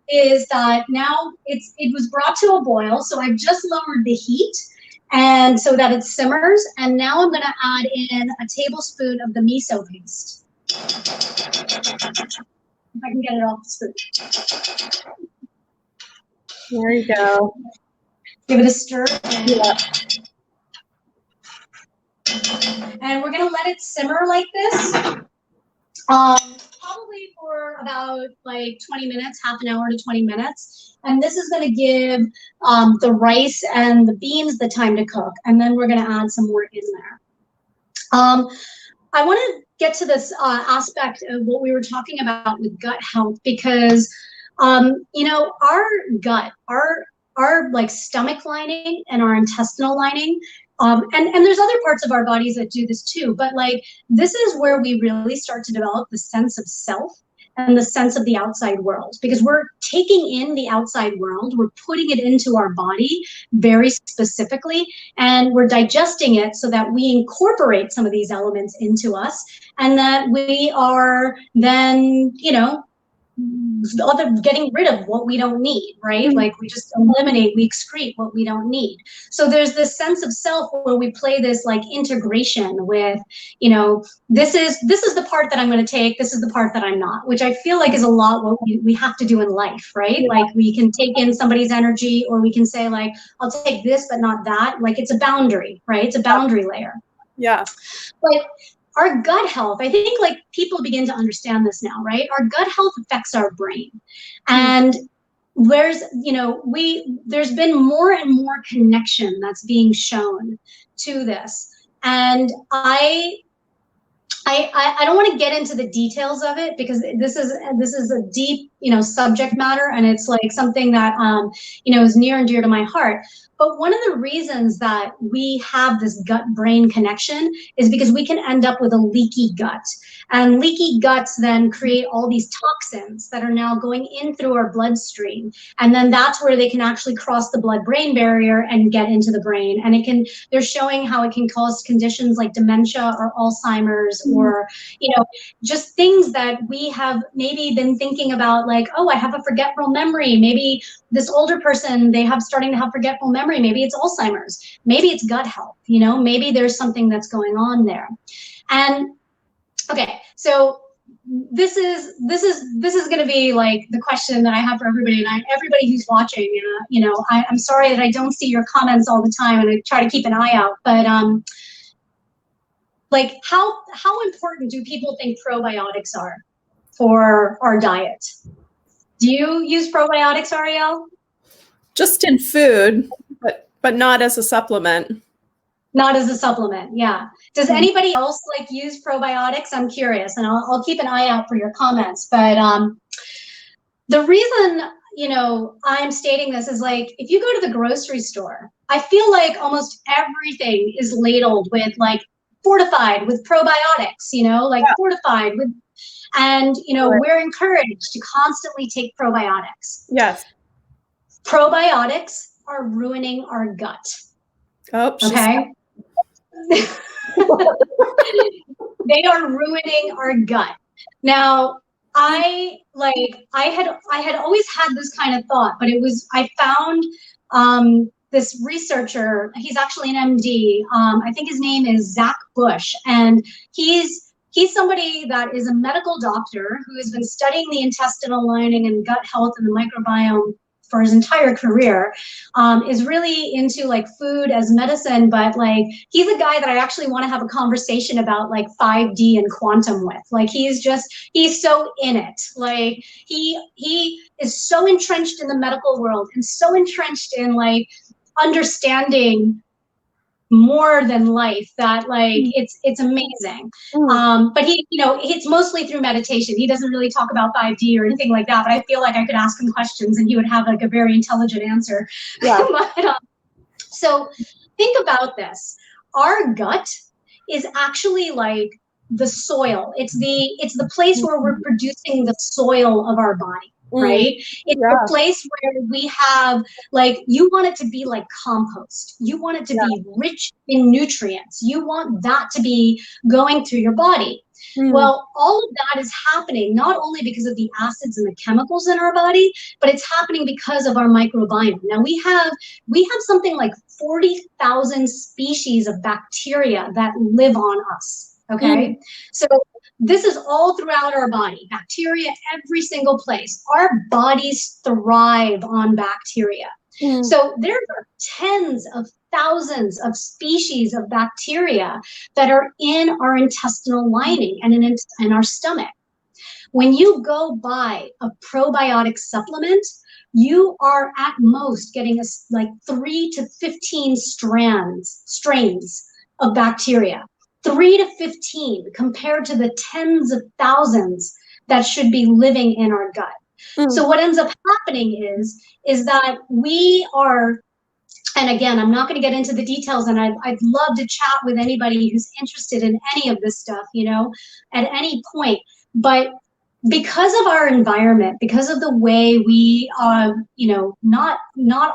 is that now it was brought to a boil, so I've just lowered the heat, and so that it simmers, and now I'm going to add in a tablespoon of the miso paste. If I can get it off the spoon. There you go. Give it a stir. Yeah. And we're going to let it simmer like this. Probably for about like 20 minutes, half an hour to 20 minutes. And this is going to give the rice and the beans the time to cook. And then we're going to add some more in there. I want to get to this aspect of what we were talking about with gut health, because our gut, our like stomach lining and our intestinal lining, and there's other parts of our bodies that do this too, but like this is where we really start to develop the sense of self and the sense of the outside world, because we're taking in the outside world, we're putting it into our body very specifically, and we're digesting it so that we incorporate some of these elements into us, and that we are then, getting rid of what we don't need, right? Mm-hmm. Like we just eliminate, we excrete what we don't need. So there's this sense of self where we play this like integration with, this is the part that I'm going to take, this is the part that I'm not, which I feel like is a lot what we have to do in life, right? Yeah. Like we can take in somebody's energy, or we can say like, I'll take this but not that. Like it's a boundary, right? It's a boundary layer. Yeah. But our gut health, I think like people begin to understand this now, right? Our gut health affects our brain. And there's been more and more connection that's being shown to this. And I don't want to get into the details of it, because this is a deep, subject matter, and it's like something that, is near and dear to my heart. But one of the reasons that we have this gut-brain connection is because we can end up with a leaky gut. And leaky guts then create all these toxins that are now going in through our bloodstream. And then that's where they can actually cross the blood-brain barrier and get into the brain. And they're showing how it can cause conditions like dementia or Alzheimer's, or, just things that we have maybe been thinking about, like, oh, I have a forgetful memory. Maybe this older person, starting to have forgetful memory. Maybe it's Alzheimer's. Maybe it's gut health. Maybe there's something that's going on there. And okay, so this is going to be like the question that I have for everybody, and everybody who's watching. I'm sorry that I don't see your comments all the time, and I try to keep an eye out. But like how important do people think probiotics are for our diet? Do you use probiotics, Ariel? Just in food, but not as a supplement. Not as a supplement, yeah. Does anybody else like use probiotics? I'm curious, and I'll keep an eye out for your comments. But the reason, I'm stating this is like, if you go to the grocery store, I feel like almost everything is ladled with like fortified with probiotics, fortified with, and we're encouraged to constantly take probiotics. Yes. Probiotics are ruining our gut. Oh, okay. They are ruining our gut. Now, I had always had this kind of thought, but I found this researcher. He's actually an MD. I think his name is Zach Bush, and he's somebody that is a medical doctor who has been studying the intestinal lining and gut health and the microbiome for his entire career, is really into like food as medicine, but like he's a guy that I actually want to have a conversation about like 5D and quantum with. Like he's so in it. Like he is so entrenched in the medical world and so entrenched in like understanding more than life that like it's amazing. But he, it's mostly through meditation. He doesn't really talk about 5D or anything like that, but I feel like I could ask him questions and he would have like a very intelligent answer. Yeah. But, so think about this. Our gut is actually like the soil. It's the place where we're producing the soil of our body. Right? It's a place where we have, like, you want it to be like compost. You want it to be rich in nutrients. You want that to be going through your body. Well, all of that is happening not only because of the acids and the chemicals in our body, but it's happening because of our microbiome. Now we have something like 40,000 species of bacteria that live on us. Okay. So this is all throughout our body, bacteria, every single place. Our bodies thrive on bacteria. So there are tens of thousands of species of bacteria that are in our intestinal lining and in our stomach. When you go buy a probiotic supplement, you are at most getting like 3 to 15 strains of bacteria. 3 to 15 compared to the tens of thousands that should be living in our gut. So what ends up happening is that we are, and again, I'm not going to get into the details, and I'd love to chat with anybody who's interested in any of this stuff, you know, at any point. But because of our environment, because of the way we, you know, not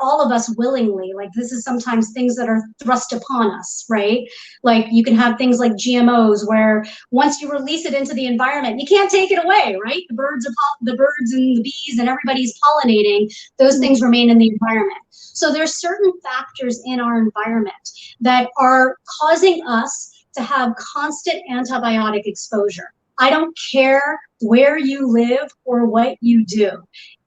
all of us willingly, like this is sometimes things that are thrust upon us, right? Like you can have things like GMOs where once you release it into the environment, you can't take it away, right? The birds and the bees and everybody's pollinating, those things remain in the environment. So there's certain factors in our environment that are causing us to have constant antibiotic exposure. I don't care where you live or what you do.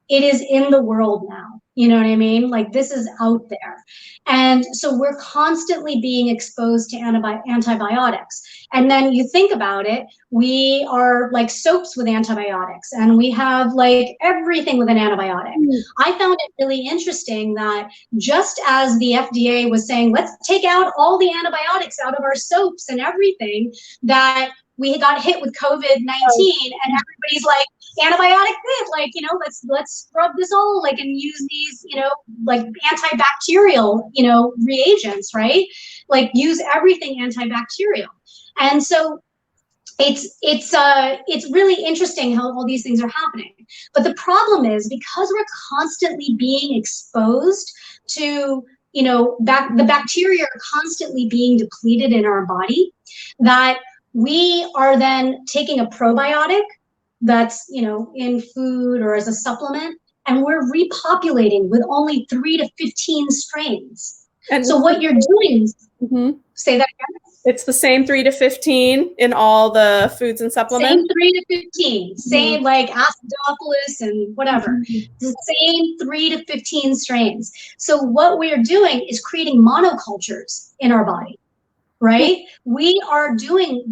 It is in the world now. You know what I mean? Like this is out there. And so we're constantly being exposed to antibiotics. And then you think about it, we are like soaps with antibiotics, and we have like everything with an antibiotic. I found it really interesting that just as the FDA was saying, let's take out all the antibiotics out of our soaps and everything, that we got hit with COVID-19 and everybody's like, antibiotic this, like, you know, let's scrub this all, like, and use these, you know, like antibacterial, you know, reagents, right? Like use everything antibacterial. And so it's really interesting how all these things are happening. But the problem is, because we're constantly being exposed to, you know, the bacteria are constantly being depleted in our body, that we are then taking a probiotic that's, you know, in food or as a supplement, and we're repopulating with only 3 to 15 strains. And so what you're doing, say that again? It's the same 3 to 15 in all the foods and supplements? Same 3 to 15, same like acidophilus and whatever. The same 3 to 15 strains. So what we're doing is creating monocultures in our body. Right? We are doing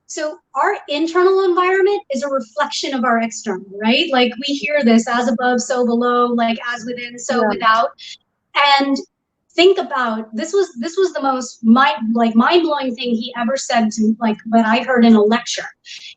so our internal environment is a reflection of our external, right? Like we hear this, as above, so below, like as within, so without. And think about, this was the most mind-blowing thing he ever said to, like, what I heard in a lecture.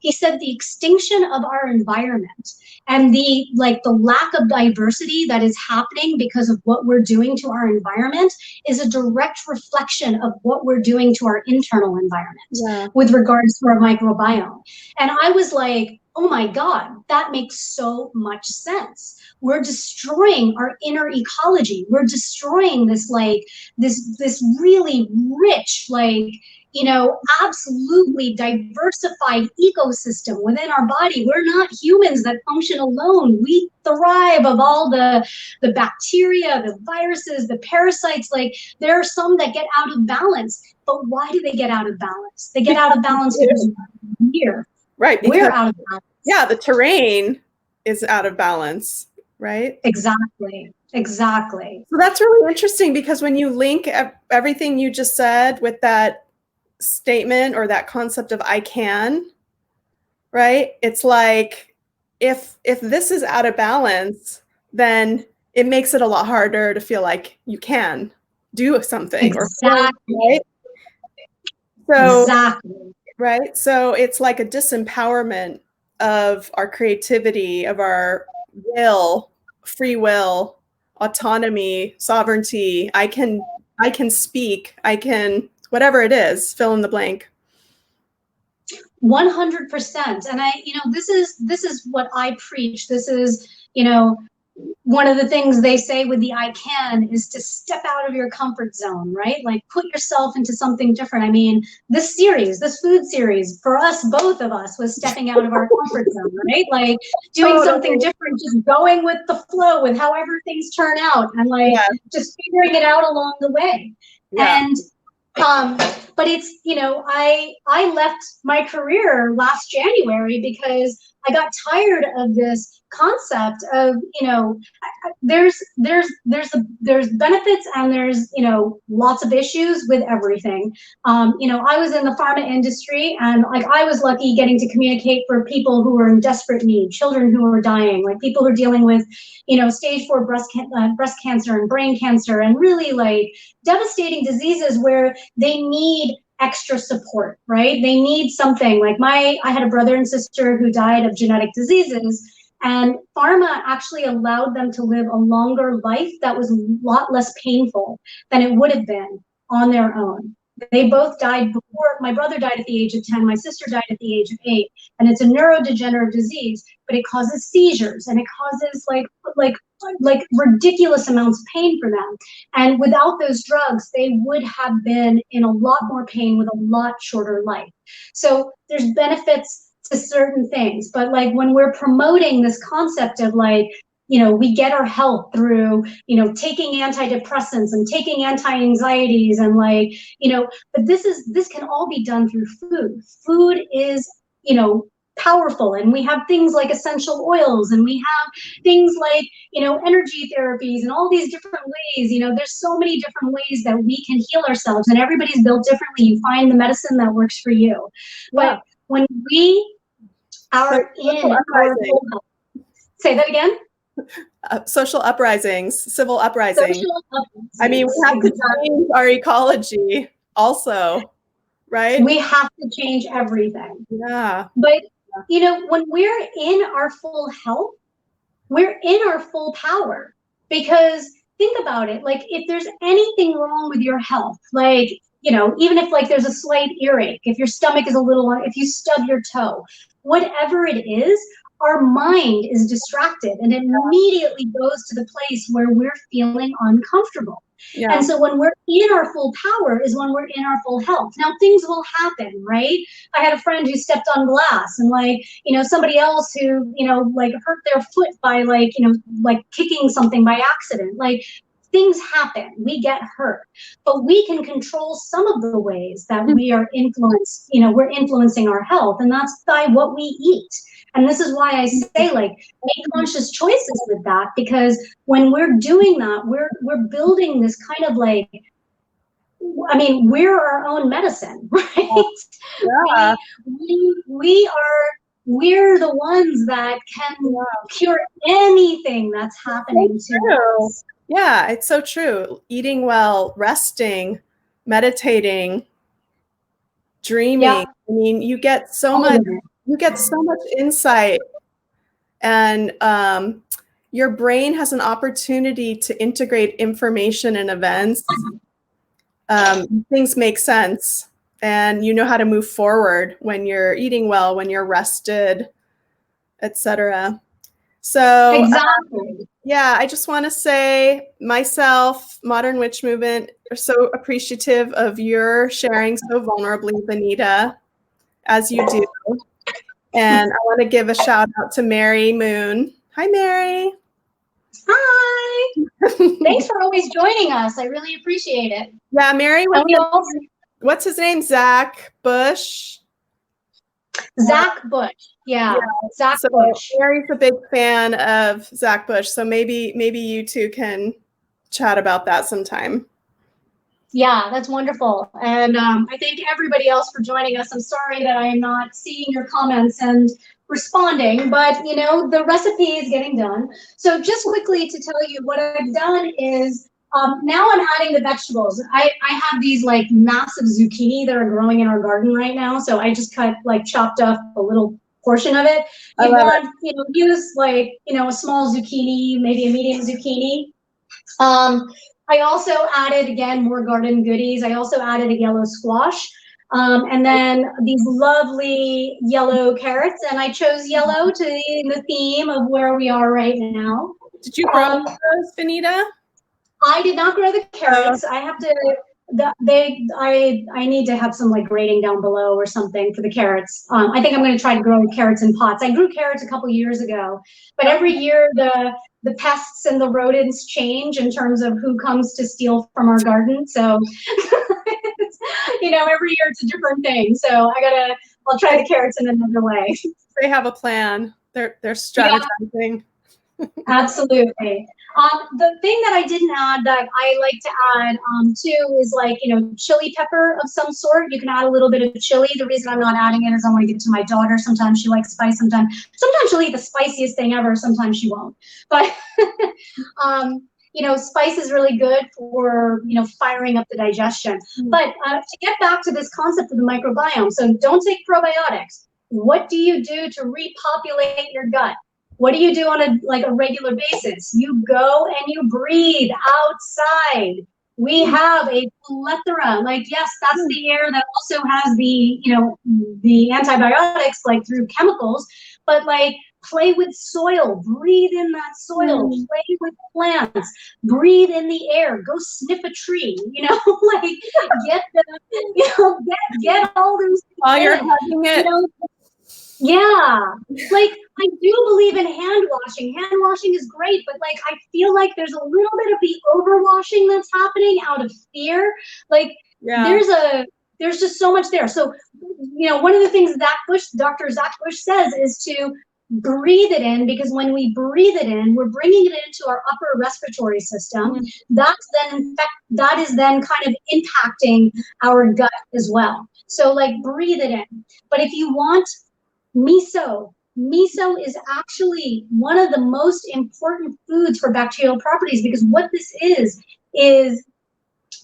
He said the extinction of our environment and the lack of diversity that is happening because of what we're doing to our environment is a direct reflection of what we're doing to our internal environment with regards to our microbiome. And I was like, oh my God, that makes so much sense. We're destroying our inner ecology. We're destroying this, like, this really rich, like, you know, absolutely diversified ecosystem within our body. We're not humans that function alone. We thrive of all the bacteria, the viruses, the parasites. Like, there are some that get out of balance. But why do they get out of balance? They get out of balance because we're here. Right. We're out of balance. Yeah, the terrain is out of balance, right? Exactly. Exactly. So that's really interesting, because when you link everything you just said with that statement or that concept of I can, right? It's like, if this is out of balance, then it makes it a lot harder to feel like you can do something. Exactly. Right? So, exactly. Right? So it's like a disempowerment of our creativity, of our will, free will, autonomy, sovereignty. I can speak, I can, whatever it is, fill in the blank. 100%. And this is what I preach. This is, one of the things they say with the I can is to step out of your comfort zone, right? Like, put yourself into something different. I mean, this food series, for us, both of us, was stepping out of our comfort zone, right? Like, doing something different, just going with the flow, with however things turn out, and just figuring it out along the way. Yeah. And but it's, I left my career last January because I got tired of this concept of, there's benefits and there's, lots of issues with everything. I was in the pharma industry, and I was lucky getting to communicate for people who were in desperate need, children who were dying, like people who are dealing with, stage 4 breast cancer and brain cancer, and really devastating diseases where they need extra support, right? They need something like I had a brother and sister who died of genetic diseases, and pharma actually allowed them to live a longer life that was a lot less painful than it would have been on their own. They both died before. My brother died at the age of 10. My sister died at the age of 8. And it's a neurodegenerative disease, but it causes seizures and it causes like ridiculous amounts of pain for them. And without those drugs, they would have been in a lot more pain with a lot shorter life. So there's benefits to certain things, but like when we're promoting this concept of like, you know, we get our health through, you know, taking antidepressants and taking anti-anxieties and like, you know, but this can all be done through food. Food is, you know, powerful, and we have things like essential oils, and we have things like, you know, energy therapies and all these different ways. You know, there's so many different ways that we can heal ourselves, and everybody's built differently. You find the medicine that works for you. Yeah. But when we are in our say that again. Social uprisings, civil uprisings. Social uprisings. I mean, we have to change our ecology also, right? We have to change everything. Yeah. But, you know, when we're in our full health, we're in our full power. Because think about it, like if there's anything wrong with your health, like, you know, even if like there's a slight earache, if your stomach is a little, if you stub your toe, whatever it is, our mind is distracted and it immediately goes to the place where we're feeling uncomfortable. Yeah. And so when we're in our full power is when we're in our full health. Now things will happen, right? I had a friend who stepped on glass and like, you know, somebody else who, you know, like hurt their foot by like, you know, like kicking something by accident. Like things happen, we get hurt, but we can control some of the ways that we are influenced, you know, we're influencing our health, and that's by what we eat. And this is why I say, like, make conscious choices with that, because when we're doing that, we're building this kind of like, I mean, we're our own medicine, right? Yeah. We're the ones that can cure anything that's happening to us. Yeah, it's so true. Eating well, resting, meditating, dreaming. Yeah. I mean, you get so much. You get so much insight, and your brain has an opportunity to integrate information and events. Things make sense, and you know how to move forward when you're eating well, when you're rested, etc. So exactly. Yeah, I just want to say myself, Modern Witch Movement, are so appreciative of your sharing so vulnerably, Vanita, as you do. And I want to give a shout out to Mary Moon. Hi, Mary. Hi. Thanks for always joining us. I really appreciate it. Yeah, Mary. What's his name? Zach Bush. Zach Bush. Yeah. Zach Bush. Mary's a big fan of Zach Bush, so maybe you two can chat about that sometime. Yeah, that's wonderful. And I thank everybody else for joining us. I'm sorry that I am not seeing your comments and responding, but you know, the recipe is getting done. So just quickly to tell you what I've done is now I'm adding the vegetables. I have these like massive zucchini that are growing in our garden right now. So I just chopped up a little portion of it. You want, you know, use like, you know, a small zucchini, maybe a medium zucchini. I also added, again, more garden goodies. I also added a yellow squash, and then these lovely yellow carrots. And I chose yellow to the theme of where we are right now. Did you grow those, Vanita? I did not grow the carrots. I have to. I need to have some like grading down below or something for the carrots. I think I'm going to try to grow carrots in pots. I grew carrots a couple years ago, but every year the pests and the rodents change in terms of who comes to steal from our garden. So, you know, every year it's a different thing. So I'll try the carrots in another way. They have a plan. They're strategizing. Yeah. Absolutely. The thing that I didn't add that I like to add too is like, you know, chili pepper of some sort. You can add a little bit of chili. The reason I'm not adding it is I want to give it to my daughter. Sometimes she likes spice. Sometimes she'll eat the spiciest thing ever. Sometimes she won't. But, spice is really good for, firing up the digestion. But to get back to this concept of the microbiome, so don't take probiotics. What do you do to repopulate your gut? What do you do on a regular basis? You go and you breathe outside. We have a plethora, yes, that's the air that also has the antibiotics, through chemicals, but play with soil, breathe in that soil, play with plants, breathe in the air, go sniff a tree, get get all those things while you're hugging it. Yeah, I do believe in hand washing. Hand washing is great, but I feel like there's a little bit of the overwashing that's happening out of fear. There's just so much there. So, one of the things Dr. Zach Bush says is to breathe it in, because when we breathe it in, we're bringing it into our upper respiratory system. That is then kind of impacting our gut as well. So breathe it in. But if you want miso is actually one of the most important foods for bacterial properties, because what this is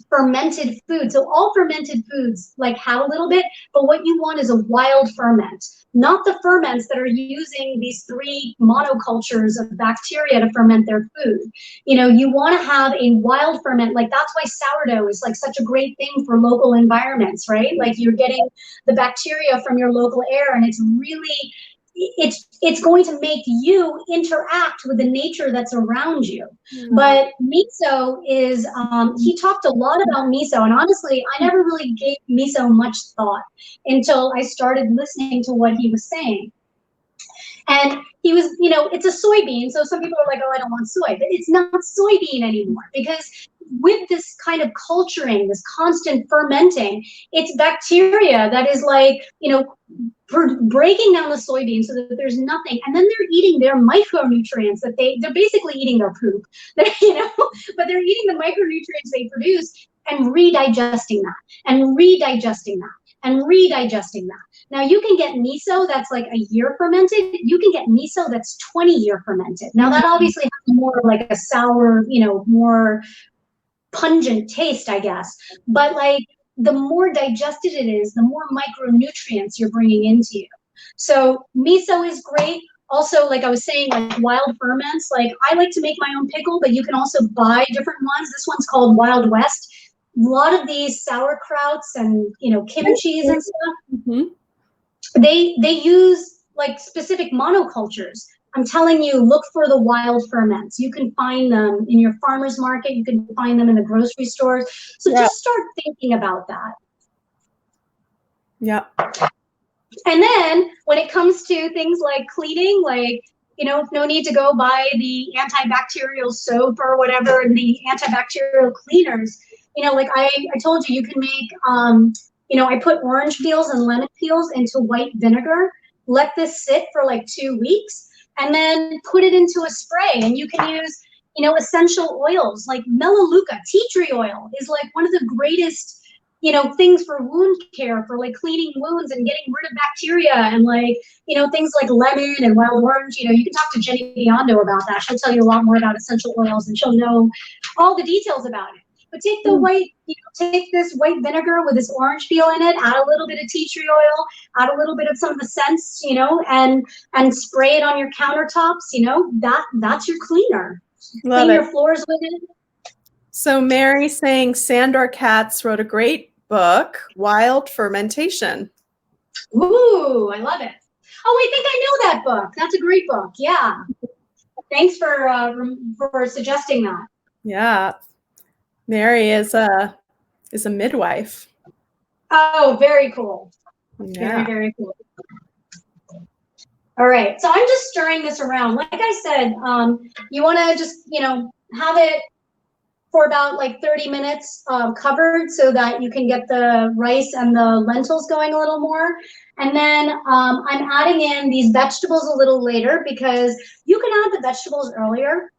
fermented food. So all fermented foods have a little bit, but what you want is a wild ferment, not the ferments that are using these 3 monocultures of bacteria to ferment their food. You want to have a wild ferment. That's why sourdough is such a great thing for local environments, right? You're getting the bacteria from your local air, and it's really, it's going to make you interact with the nature that's around you. But miso is, he talked a lot about miso, and honestly, I never really gave miso much thought until I started listening to what he was saying. And he was, it's a soybean, so some people are like, oh, I don't want soy, but it's not soybean anymore, because with this kind of culturing, this constant fermenting, it's bacteria that is breaking down the soybean so that there's nothing, and then they're eating their micronutrients that they're basically eating their poop, but they're eating the micronutrients they produce and redigesting that and redigesting that and redigesting that. Now you can get miso that's a year fermented. You can get miso that's 20-year fermented. Now that obviously has more a sour, more pungent taste, I guess. But the more digested it is, the more micronutrients you're bringing into you. So miso is great. Also, I was saying, wild ferments. I like to make my own pickle, but you can also buy different ones. This one's called Wild West. A lot of these sauerkrauts and kimchis and stuff, they use specific monocultures. I'm telling you, look for the wild ferments. You can find them in your farmer's market. You can find them in the grocery stores. So just start thinking about that. Yeah. And then when it comes to things like cleaning, no need to go buy the antibacterial soap or whatever, and the antibacterial cleaners. I told you, you can make, I put orange peels and lemon peels into white vinegar, let this sit for 2 weeks, and then put it into a spray. And you can use, essential oils like melaleuca. Tea tree oil is one of the greatest, things for wound care, for cleaning wounds and getting rid of bacteria, and things like lemon and wild orange. You can talk to Jenny Biondo about that. She'll tell you a lot more about essential oils, and she'll know all the details about it. But take the take this white vinegar with this orange peel in it, add a little bit of tea tree oil, add a little bit of some of the scents, and spray it on your countertops. That's your cleaner. Clean your floors with it. So Mary's saying Sandor Katz wrote a great book, Wild Fermentation. Ooh, I love it. Oh, I think I know that book. That's a great book. Yeah. Thanks for suggesting that. Yeah. Mary is a midwife. Oh, very cool. Yeah. Very, very cool. All right. So I'm just stirring this around. Like I said, you want to just, have it for about 30 minutes covered, so that you can get the rice and the lentils going a little more. And then I'm adding in these vegetables a little later, because you can add the vegetables earlier.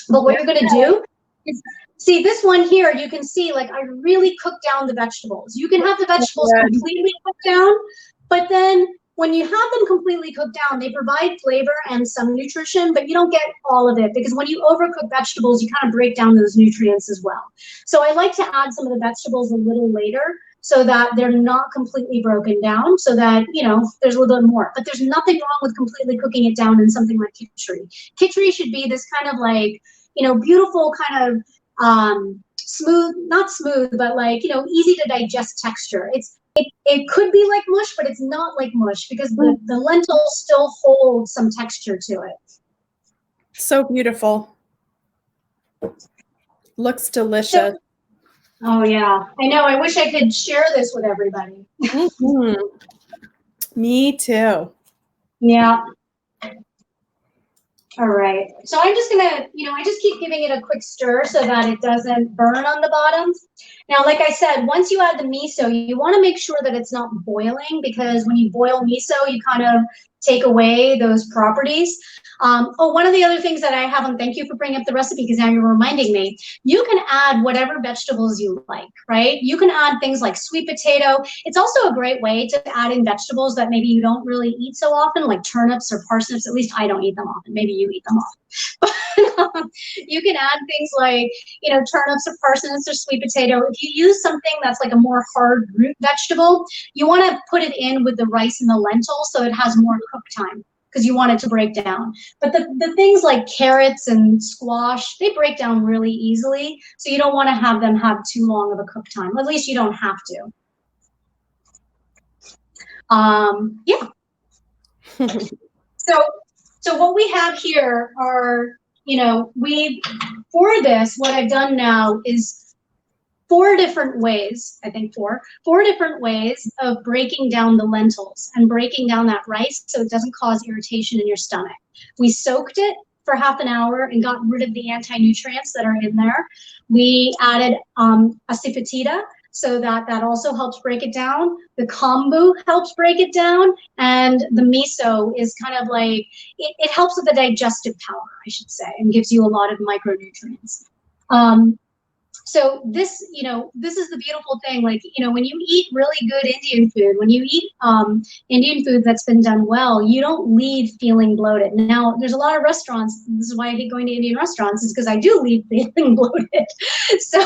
But what you're going to do is, see this one here, you can see I really cooked down the vegetables. You can have the vegetables completely cooked down, but then when you have them completely cooked down, they provide flavor and some nutrition, but you don't get all of it because when you overcook vegetables, you kind of break down those nutrients as well. So I like to add some of the vegetables a little later so that they're not completely broken down, so that, you know, there's a little bit more. But there's nothing wrong with completely cooking it down in something like Kitchari. Kitchari should be this kind of like, you know, beautiful kind of smooth, not smooth, but like, you know, easy to digest texture. It could be like mush, but it's not like mush because the lentils still hold some texture to it. So beautiful. Looks delicious. Oh yeah, I know. I wish I could share this with everybody. Mm-hmm. Me too. Yeah. All right. So I'm just gonna, you know, I just keep giving it a quick stir so that it doesn't burn on the bottom. Now, like I said, once you add the miso, you want to make sure that it's not boiling because when you boil miso, you kind of take away those properties. Oh, one of the other things that I haven't, thank you for bringing up the recipe because now you're reminding me, you can add whatever vegetables you like, right? You can add things like sweet potato. It's also a great way to add in vegetables that maybe you don't really eat so often, like turnips or parsnips. At least I don't eat them often. Maybe you eat them often. You can add things like, you know, turnips or parsnips or sweet potato. If you use something that's like a more hard root vegetable, you want to put it in with the rice and the lentils so it has more cook time, because you want it to break down. But the things like carrots and squash, they break down really easily. So you don't want to have them have too long of a cook time. At least you don't have to. Yeah. So what we have here are, you know, for this, what I've done now is 4 different ways, I think 4 different ways of breaking down the lentils and breaking down that rice so it doesn't cause irritation in your stomach. We soaked it for half an hour and got rid of the anti-nutrients that are in there. We added asafoetida, so that also helps break it down. The kombu helps break it down, and the miso is kind of like, it helps with the digestive power, I should say, and gives you a lot of micronutrients. So this, you know, this is the beautiful thing. Like, you know, when you eat really good Indian food, when you eat Indian food that's been done well, you don't leave feeling bloated. Now, there's a lot of restaurants. This is why I hate going to Indian restaurants, is because I do leave feeling bloated. So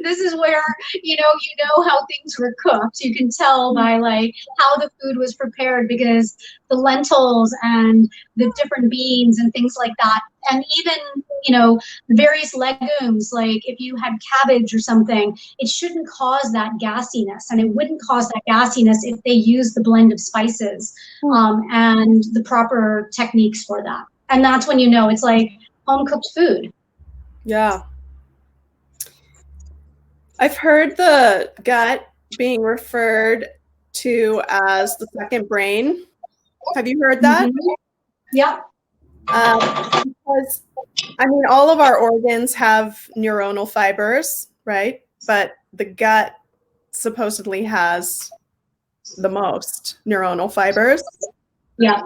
this is where, you know how things were cooked. You can tell by like how the food was prepared, because the lentils and the different beans and things like that. And even, you know, various legumes, like if you had cabbage or something, it shouldn't cause that gassiness. And it wouldn't cause that gassiness if they use the blend of spices and the proper techniques for that. And that's when you know it's like home cooked food. Yeah. I've heard the gut being referred to as the second brain. Have you heard that? Mm-hmm. Yeah. Because, I mean, all of our organs have neuronal fibers, right? But the gut supposedly has the most neuronal fibers. Yeah.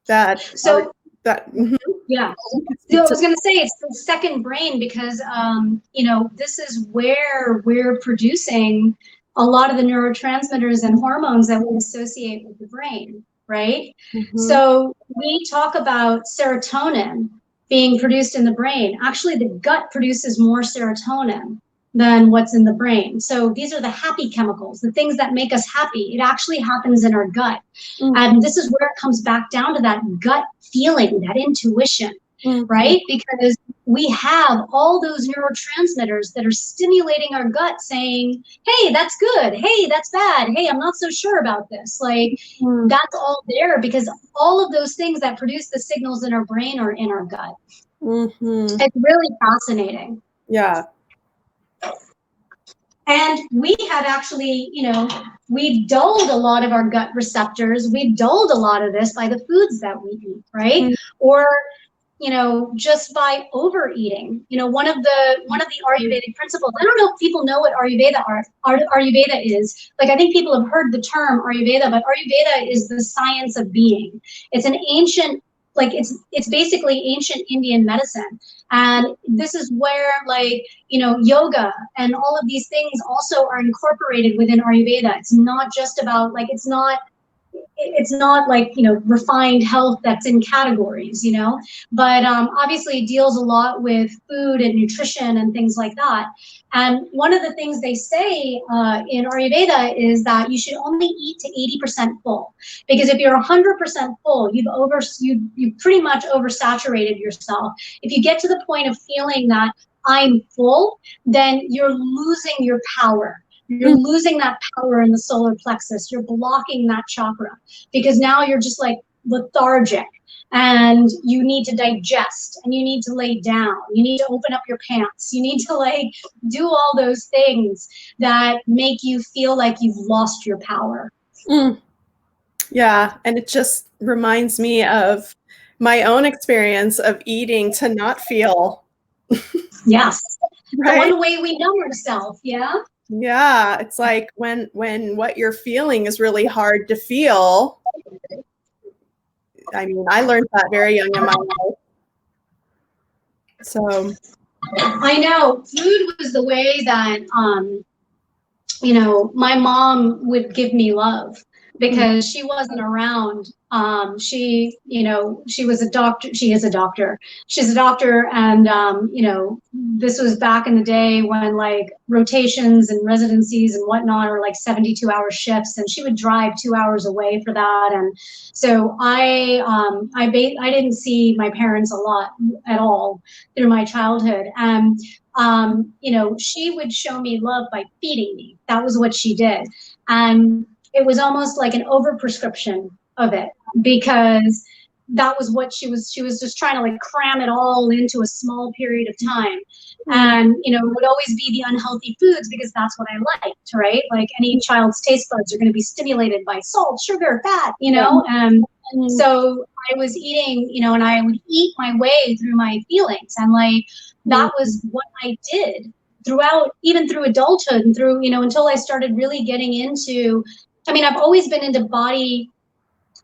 Yeah. So I was going to say it's the second brain because, you know, this is where we're producing a lot of the neurotransmitters and hormones that we associate with the brain. Right? Mm-hmm. So we talk about serotonin being produced in the brain. Actually, the gut produces more serotonin than what's in the brain. So these are the happy chemicals, the things that make us happy. It actually happens in our gut. Mm-hmm. And this is where it comes back down to that gut feeling, that intuition, right? Because we have all those neurotransmitters that are stimulating our gut saying, hey, that's good. Hey, that's bad. Hey, I'm not so sure about this. Like, that's all there because all of those things that produce the signals in our brain are in our gut. Mm-hmm. It's really fascinating. Yeah. And we have actually, you know, we've dulled a lot of our gut receptors. We've dulled a lot of this by the foods that we eat, right? Mm-hmm. Or, you know, just by overeating. You know, one of the Ayurvedic principles, I don't know if people know what Ayurveda is. Like, I think people have heard the term Ayurveda, but Ayurveda is the science of being. It's an ancient, like, it's basically ancient Indian medicine. And this is where, like, you know, yoga and all of these things also are incorporated within Ayurveda. It's not just about, like, it's not it's not like, you know, refined health that's in categories, you know, but obviously it deals a lot with food and nutrition and things like that. And one of the things they say in Ayurveda is that you should only eat to 80% full, because if you're 100% full, you've pretty much oversaturated yourself. If you get to the point of feeling that I'm full, then you're losing your power. You're losing that power in the solar plexus. You're blocking that chakra, because now you're just like lethargic, and you need to digest, and you need to lay down. You need to open up your pants. You need to like do all those things that make you feel like you've lost your power. Yeah. And it just reminds me of my own experience of eating to not feel. Yes. Right? The one way we numb ourselves. Yeah. Yeah, it's like when what you're feeling is really hard to feel. I mean, I learned that very young in my life. So I know food was the way that you know, my mom would give me love, because she wasn't around. She, you know, she was a doctor. She is a doctor. She's a doctor. And, you know, this was back in the day when like rotations and residencies and whatnot are like 72-hour shifts. And she would drive 2 hours away for that. And so I didn't see my parents a lot at all through my childhood. And you know, she would show me love by feeding me. That was what she did. And it was almost like an overprescription of it, because that was what she was just trying to like cram it all into a small period of time. And, you know, it would always be the unhealthy foods, because that's what I liked, right? Like any child's taste buds are going to be stimulated by salt, sugar, fat, you know? And so I was eating, you know, and I would eat my way through my feelings. And like, that was what I did throughout, even through adulthood, and through, you know, until I started really getting into, I mean, I've always been into body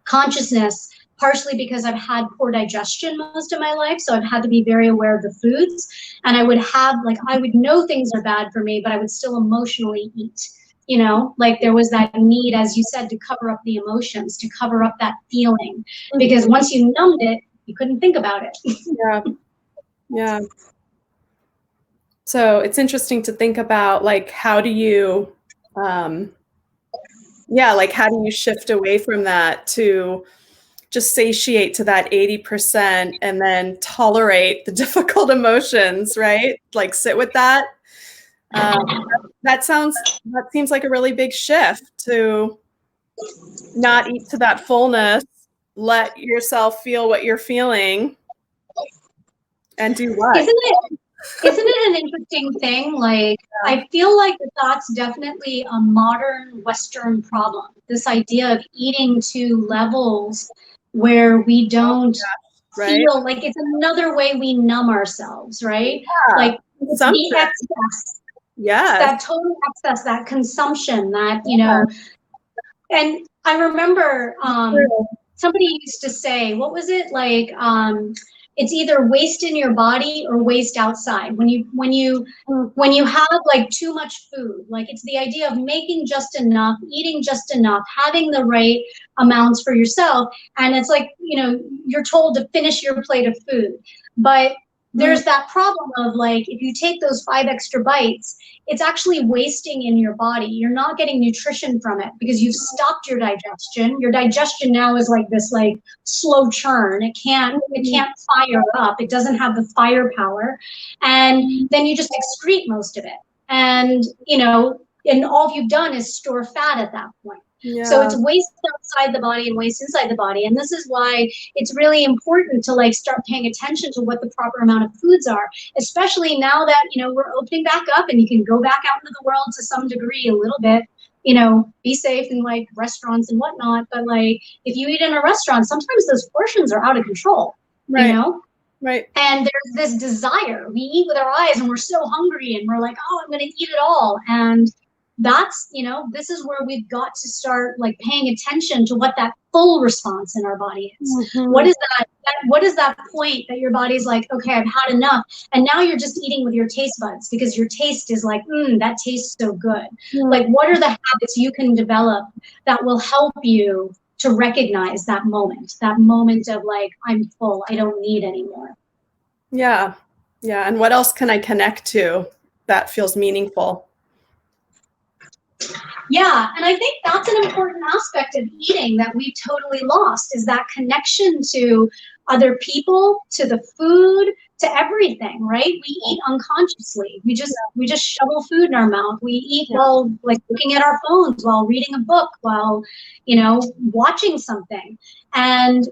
consciousness, partially because I've had poor digestion most of my life. So I've had to be very aware of the foods. And I would have, like, I would know things are bad for me, but I would still emotionally eat. You know, like there was that need, as you said, to cover up the emotions, to cover up that feeling, because once you numbed it, you couldn't think about it. yeah. Yeah. So it's interesting to think about, like, how do you, like, how do you shift away from that to just satiate to that 80% and then tolerate the difficult emotions, right? Like sit with that. That seems like a really big shift, to not eat to that fullness, let yourself feel what you're feeling, and do what? Isn't it an interesting thing? Like, I feel like that's definitely a modern Western problem. This idea of eating to levels where we don't feel like, it's another way we numb ourselves, right? Yeah. Like the excess, that total excess, that consumption, that, you know. And I remember somebody used to say, what was it, like, it's either waste in your body or waste outside. When you have like too much food, like it's the idea of making just enough, eating just enough, having the right amounts for yourself. And it's like, you know, you're told to finish your plate of food, but there's that problem of like, if you take those 5 extra bites, it's actually wasting in your body. You're not getting nutrition from it, because you've stopped your digestion. Your digestion now is like this like slow churn. It can't fire up. It doesn't have the firepower. And then you just excrete most of it. And, you know, and all you've done is store fat at that point. Yeah. So it's waste outside the body and waste inside the body. And this is why it's really important to like start paying attention to what the proper amount of foods are, especially now that, you know, we're opening back up and you can go back out into the world to some degree a little bit, you know, be safe in like restaurants and whatnot. But like, if you eat in a restaurant, sometimes those portions are out of control, you know? Right. And there's this desire. We eat with our eyes and we're so hungry and we're like, oh, I'm going to eat it all. And that's, you know, this is where we've got to start like paying attention to what that full response in our body is. What is that point that your body's like, okay, I've had enough. And now you're just eating with your taste buds, because your taste is like, that tastes so good. Like, what are the habits you can develop that will help you to recognize that moment of like, I'm full, I don't need anymore. Yeah. Yeah. And what else can I connect to that feels meaningful? Yeah, and I think that's an important aspect of eating that we've totally lost, is that connection to other people, to the food, to everything, right? We eat unconsciously. We just shovel food in our mouth. We eat while like looking at our phones, while reading a book, while, you know, watching something. And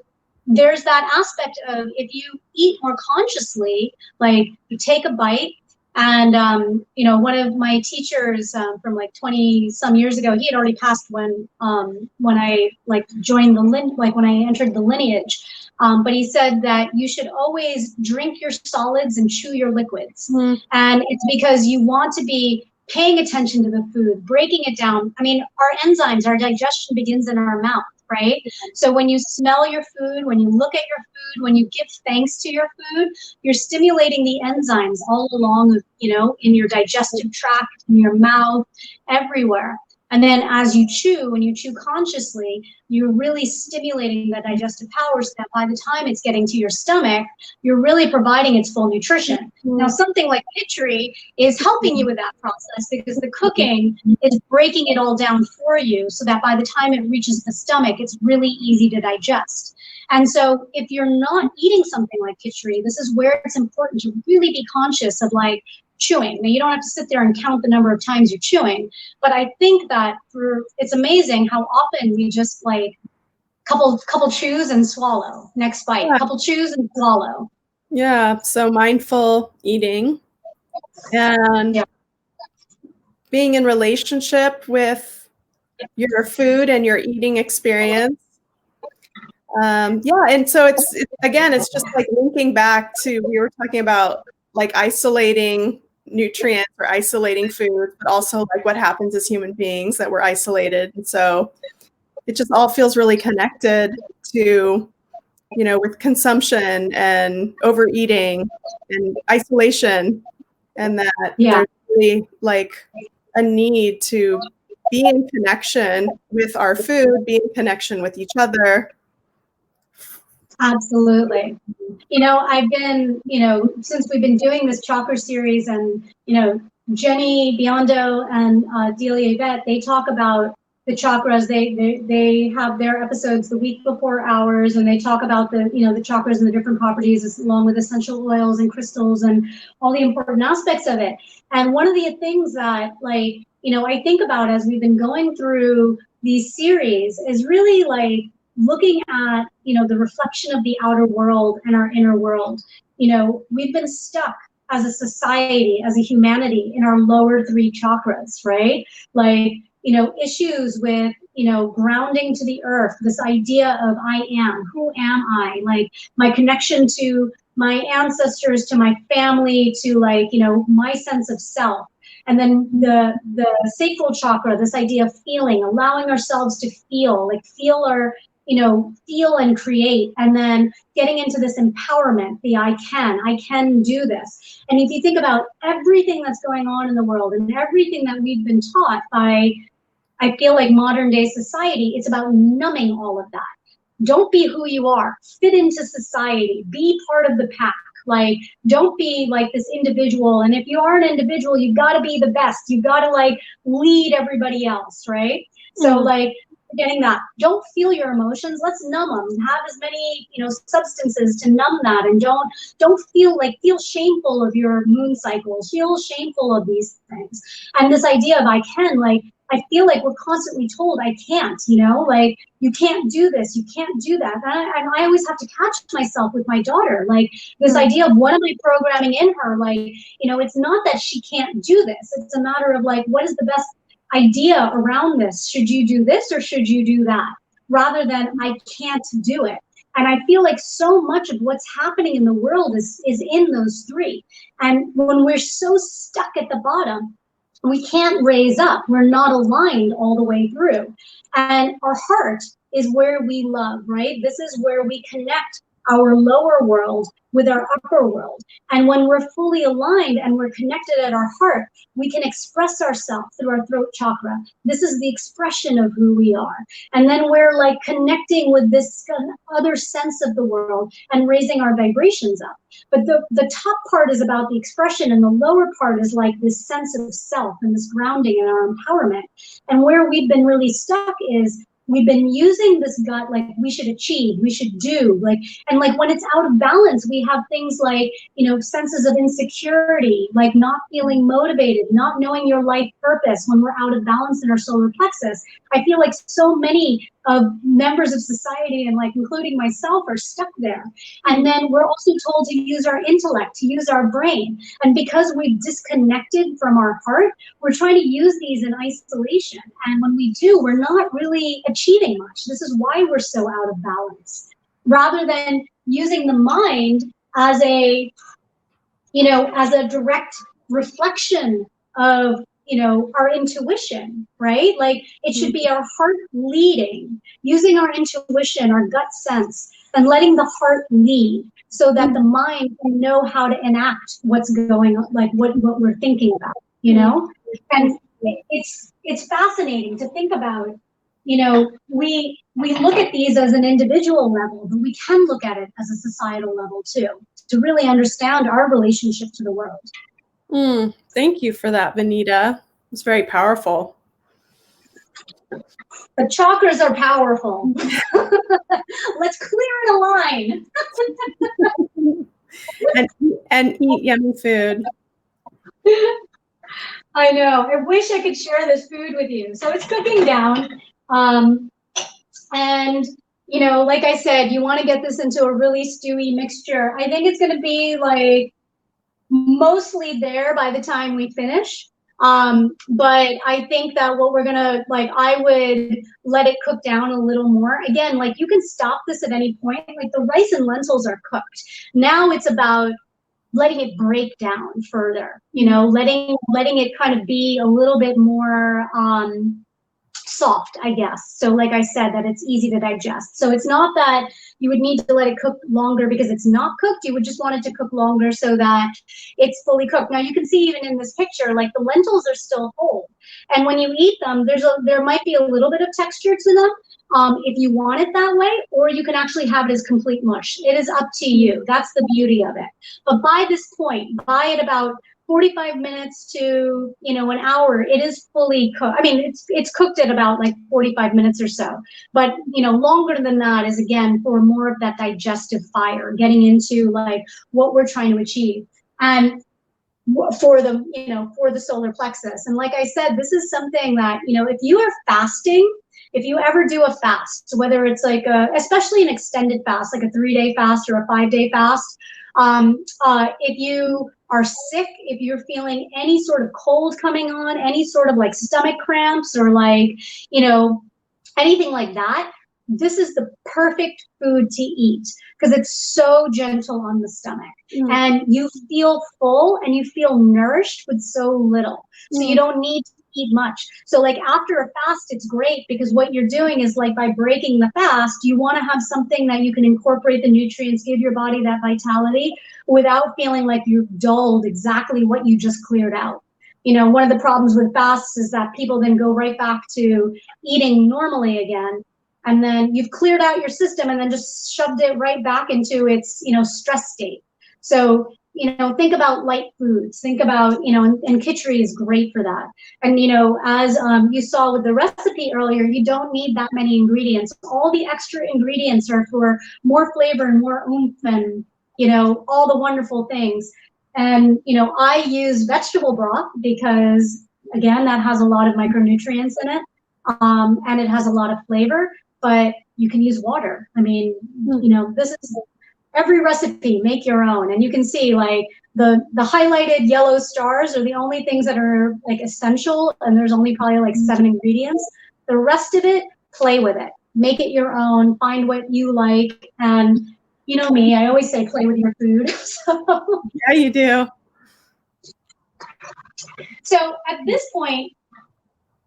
there's that aspect of, if you eat more consciously, like you take a bite. And you know, one of my teachers from like 20 some years ago, he had already passed when I like joined when I entered the lineage. But he said that you should always drink your solids and chew your liquids. And it's because you want to be paying attention to the food, breaking it down. I mean, our enzymes, our digestion begins in our mouth, right? So when you smell your food, when you look at your food, when you give thanks to your food, you're stimulating the enzymes all along, you know, in your digestive tract, in your mouth, everywhere. And then as you chew, when you chew consciously, you're really stimulating the digestive power so that by the time it's getting to your stomach, you're really providing its full nutrition. Now, something like Kitchari is helping you with that process, because the cooking is breaking it all down for you so that by the time it reaches the stomach, it's really easy to digest. And so if you're not eating something like Kitchari, this is where it's important to really be conscious of like chewing. Now, you don't have to sit there and count the number of times you're chewing, but I think that it's amazing how often we just like couple chews and swallow, next bite, couple chews and swallow. Yeah. So mindful eating and being in relationship with your food and your eating experience. Yeah. And so it's again, it's just like linking back to, we were talking about like isolating nutrients or isolating food, but also like what happens as human beings that we're isolated. And so it just all feels really connected to, you know, with consumption and overeating and isolation, and that there's really like a need to be in connection with our food, be in connection with each other. Absolutely. You know, I've been, you know, since we've been doing this chakra series, and, you know, Jenny Biondo and Delia Yvette, they talk about the chakras. They have their episodes the week before ours, and they talk about the, you know, the chakras and the different properties, along with essential oils and crystals and all the important aspects of it. And one of the things that, like, you know, I think about as we've been going through these series is really like looking at, you know, the reflection of the outer world and our inner world. You know, we've been stuck as a society, as a humanity, in our lower three chakras, right? Like, you know, issues with, you know, grounding to the earth, this idea of I am, who am I? Like my connection to my ancestors, to my family, to like, you know, my sense of self. And then the sacral chakra, this idea of feeling, allowing ourselves to feel, like feel our, you know, feel and create, and then getting into this empowerment, the I can do this. And if you think about everything that's going on in the world and everything that we've been taught by, I feel like modern day society, it's about numbing all of that. Don't be who you are, fit into society, be part of the pack. Like, don't be like this individual. And if you are an individual, you've got to be the best. You've got to like lead everybody else, right? So like, getting that, don't feel your emotions, let's numb them, have as many, you know, substances to numb that, and don't feel shameful of your moon cycles, feel shameful of these things. And this idea of I can, like, I feel like we're constantly told I can't, you know, like you can't do this, you can't do that. And I always have to catch myself with my daughter, like this idea of what am I programming in her? Like, you know, it's not that she can't do this, it's a matter of like, what is the best idea around this? Should you do this or should you do that? Rather than I can't do it. And I feel like so much of what's happening in the world is in those three. And when we're so stuck at the bottom, we can't raise up. We're not aligned all the way through. And our heart is where we love, right? This is where we connect our lower world with our upper world. And when we're fully aligned and we're connected at our heart, we can express ourselves through our throat chakra. This is the expression of who we are. And then we're like connecting with this other sense of the world and raising our vibrations up. But the top part is about the expression, and the lower part is like this sense of self and this grounding and our empowerment. And where we've been really stuck is we've been using this gut like we should achieve, we should do, like, and like when it's out of balance, we have things like, you know, senses of insecurity, like not feeling motivated, not knowing your life purpose when we're out of balance in our solar plexus. I feel like so many of members of society, and like including myself, are stuck there. And then we're also told to use our intellect, to use our brain. And because we've disconnected from our heart, we're trying to use these in isolation. And when we do, we're not really achieving much. This is why we're so out of balance. Rather than using the mind as a, you know, as a direct reflection of, you know, our intuition, right? Like it should be our heart leading, using our intuition, our gut sense, and letting the heart lead so that the mind can know how to enact what's going on, like what we're thinking about, you know? And it's fascinating to think about. You know, we look at these as an individual level, but we can look at it as a societal level too, to really understand our relationship to the world. Thank you for that, Vanita. It's very powerful. The chakras are powerful. Let's clear it a line. and eat yummy food. I know. I wish I could share this food with you. So it's cooking down. And, you know, like I said, you want to get this into a really stewy mixture. I think it's going to be like mostly there by the time we finish. But I think that what we're going to, like, I would let it cook down a little more. Again, like you can stop this at any point. Like the rice and lentils are cooked. Now it's about letting it break down further, you know, letting it kind of be a little bit more, soft, I guess. So like I said, that it's easy to digest. So it's not that you would need to let it cook longer because it's not cooked. You would just want it to cook longer so that it's fully cooked. Now you can see even in this picture, like the lentils are still whole. And when you eat them, there might be a little bit of texture to them if you want it that way, or you can actually have it as complete mush. It is up to you. That's the beauty of it. But by this point, by at about 45 minutes to, you know, an hour, it is fully cooked. I mean, it's cooked at about like 45 minutes or so. But, you know, longer than that is, again, for more of that digestive fire, getting into like what we're trying to achieve. And for the, you know, for the solar plexus. And like I said, this is something that, you know, if you are fasting, if you ever do a fast, whether it's like especially an extended fast, like a 3-day fast or a 5-day fast, if you are sick, if you're feeling any sort of cold coming on, any sort of like stomach cramps or like, you know, anything like that, this is the perfect food to eat because it's so gentle on the stomach and you feel full and you feel nourished with so little. So you don't need to eat much. So like after a fast, it's great because what you're doing is like by breaking the fast, you want to have something that you can incorporate the nutrients, give your body that vitality without feeling like you've dulled exactly what you just cleared out. You know, one of the problems with fasts is that people then go right back to eating normally again. And then you've cleared out your system and then just shoved it right back into its, you know, stress state. So, you know, think about light foods. Think about, you know, and Kitchari is great for that. And, you know, as you saw with the recipe earlier, you don't need that many ingredients. All the extra ingredients are for more flavor and more oomph and, you know, all the wonderful things. And, you know, I use vegetable broth because, again, that has a lot of micronutrients in it. And it has a lot of flavor, but you can use water. I mean, you know, this is every recipe, make your own. And you can see like the highlighted yellow stars are the only things that are like essential. And there's only probably like 7 ingredients. The rest of it, play with it, make it your own, find what you like. And you know me, I always say play with your food. So, yeah, you do. So at this point,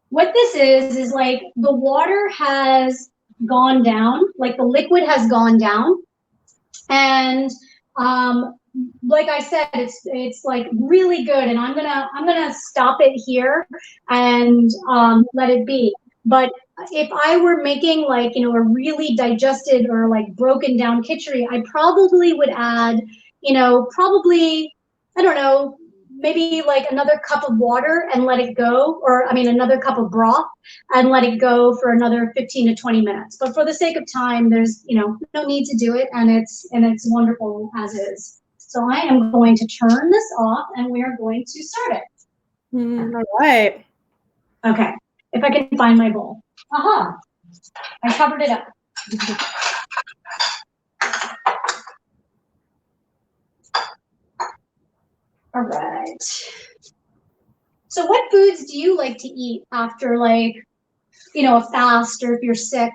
what this is like the water has gone down, like the liquid has gone down. And like I said, it's like really good, and I'm gonna stop it here and let it be. But if I were making like, you know, a really digested or like broken down kitchari, I probably would add, you know, probably, I don't know, maybe like another cup of water and let it go, or I mean another cup of broth and let it go for another 15 to 20 minutes. But for the sake of time, there's, you know, no need to do it, and it's wonderful as is. So I am going to turn this off and we are going to start it. All right. Okay, if I can find my bowl. Aha, I covered it up. All right. So what foods do you like to eat after, like, you know, a fast, or if you're sick?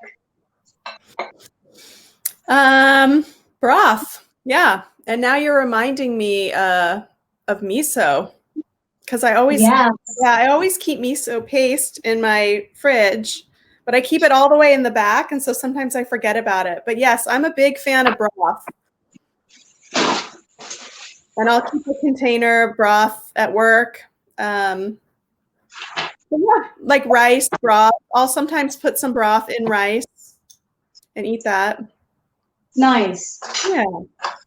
Broth. Yeah. And now you're reminding me of miso, because I always I always keep miso paste in my fridge, but I keep it all the way in the back, and so sometimes I forget about it. But yes, I'm a big fan of broth. And I'll keep a container of broth at work. Yeah, like rice broth. I'll sometimes put some broth in rice and eat that. Nice. Yeah.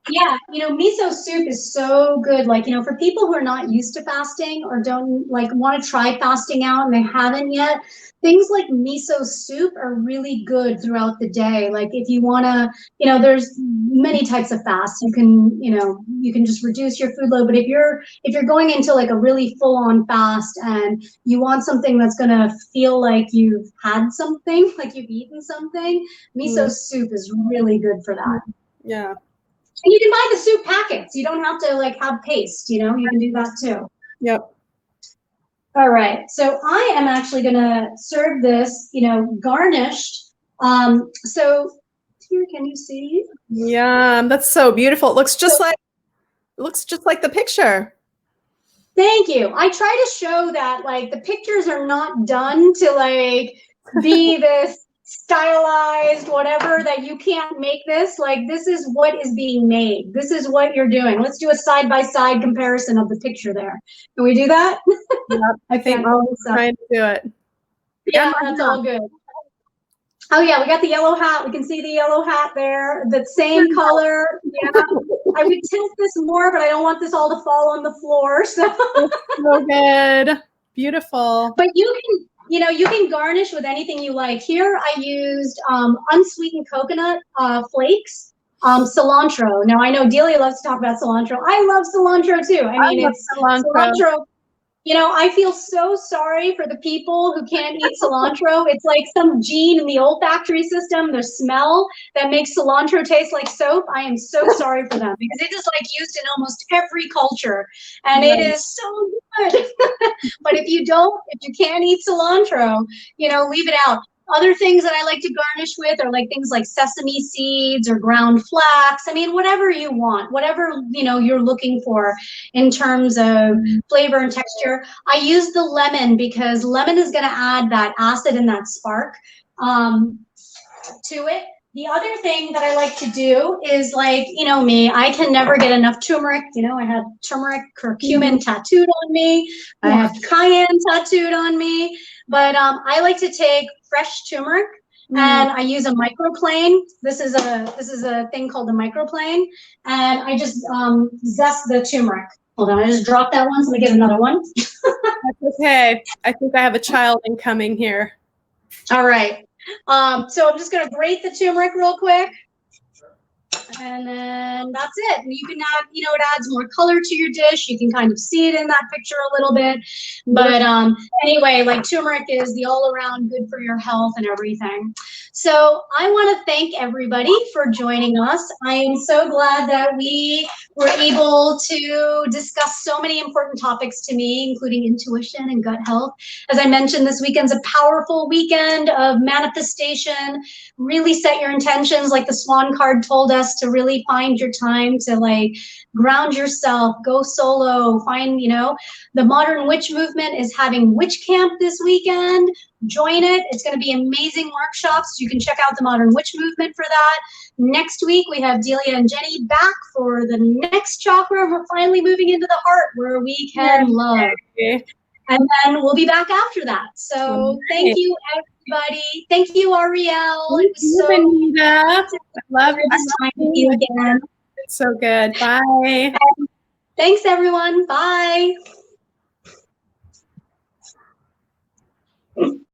Yeah, you know, miso soup is so good. Like, you know, for people who are not used to fasting or don't like want to try fasting out and they haven't yet, things like miso soup are really good throughout the day. Like if you want to, you know, there's many types of fasts. You can, you know, you can just reduce your food load. But if you're going into like a really full on fast and you want something that's going to feel like you've had something, like you've eaten something, miso soup is really good for that. Yeah. And you can buy the soup packets. You don't have to like have paste, you know, you can do that too. Yep. All right, so I am actually gonna serve this, you know, garnished. So here, can you see? Yeah, that's so beautiful. It looks just like the picture. Thank you. I try to show that like the pictures are not done to like be this stylized whatever, that you can't make this. Like this is what is being made. This is what you're doing. Let's do a side-by-side comparison of the picture there. Can we do that? Yep. I think I'm trying to do it. Yeah, that's all good. Oh yeah, we got the yellow hat. We can see the yellow hat there. The same color. Yeah. I would tilt this more, but I don't want this all to fall on the floor. So so good. Beautiful. But you can, you know, you can garnish with anything you like. Here I used unsweetened coconut flakes, cilantro. Now I know Delia loves to talk about cilantro. I love cilantro too. I mean, it's cilantro. You know, I feel so sorry for the people who can't eat cilantro. It's like some gene in the olfactory system, the smell that makes cilantro taste like soap. I am so sorry for them, because it is like used in almost every culture, and it is so good. But if you can't eat cilantro, you know, leave it out. Other things that I like to garnish with are like things like sesame seeds or ground flax. I mean, whatever you want, whatever, you know, you're looking for in terms of flavor and texture. I use the lemon because lemon is going to add that acid and that spark to it. The other thing that I like to do is, like, you know me, I can never get enough turmeric. You know, I have turmeric, curcumin tattooed on me. I have cayenne tattooed on me. But I like to take fresh turmeric and I use a microplane. This is a thing called a microplane, and I just zest the turmeric. Hold on, I just dropped that one, so let me get another one. That's okay. I think I have a child incoming here. All right. So I'm just gonna grate the turmeric real quick. And then that's it. And you can add, you know, it adds more color to your dish. You can kind of see it in that picture a little bit. But anyway, like turmeric is the all around good for your health and everything. So I want to thank everybody for joining us. I am so glad that we were able to discuss so many important topics to me, including intuition and gut health. As I mentioned, this weekend's a powerful weekend of manifestation. Really set your intentions, like the Swan card told us, to really find your time to like ground yourself, go solo, find, you know, the modern witch movement is having witch camp this weekend. join it. It's going to be amazing workshops. You can check out the Modern Witch Movement for that. Next week, we have Delia and Jenny back for the next chakra. We're finally moving into the heart where we can love. And then we'll be back after that. So thank you, everybody. Thank you, Ariel. Thank you, Vanita. I love this time with you again. It's so good. Bye. Thanks, everyone. Bye.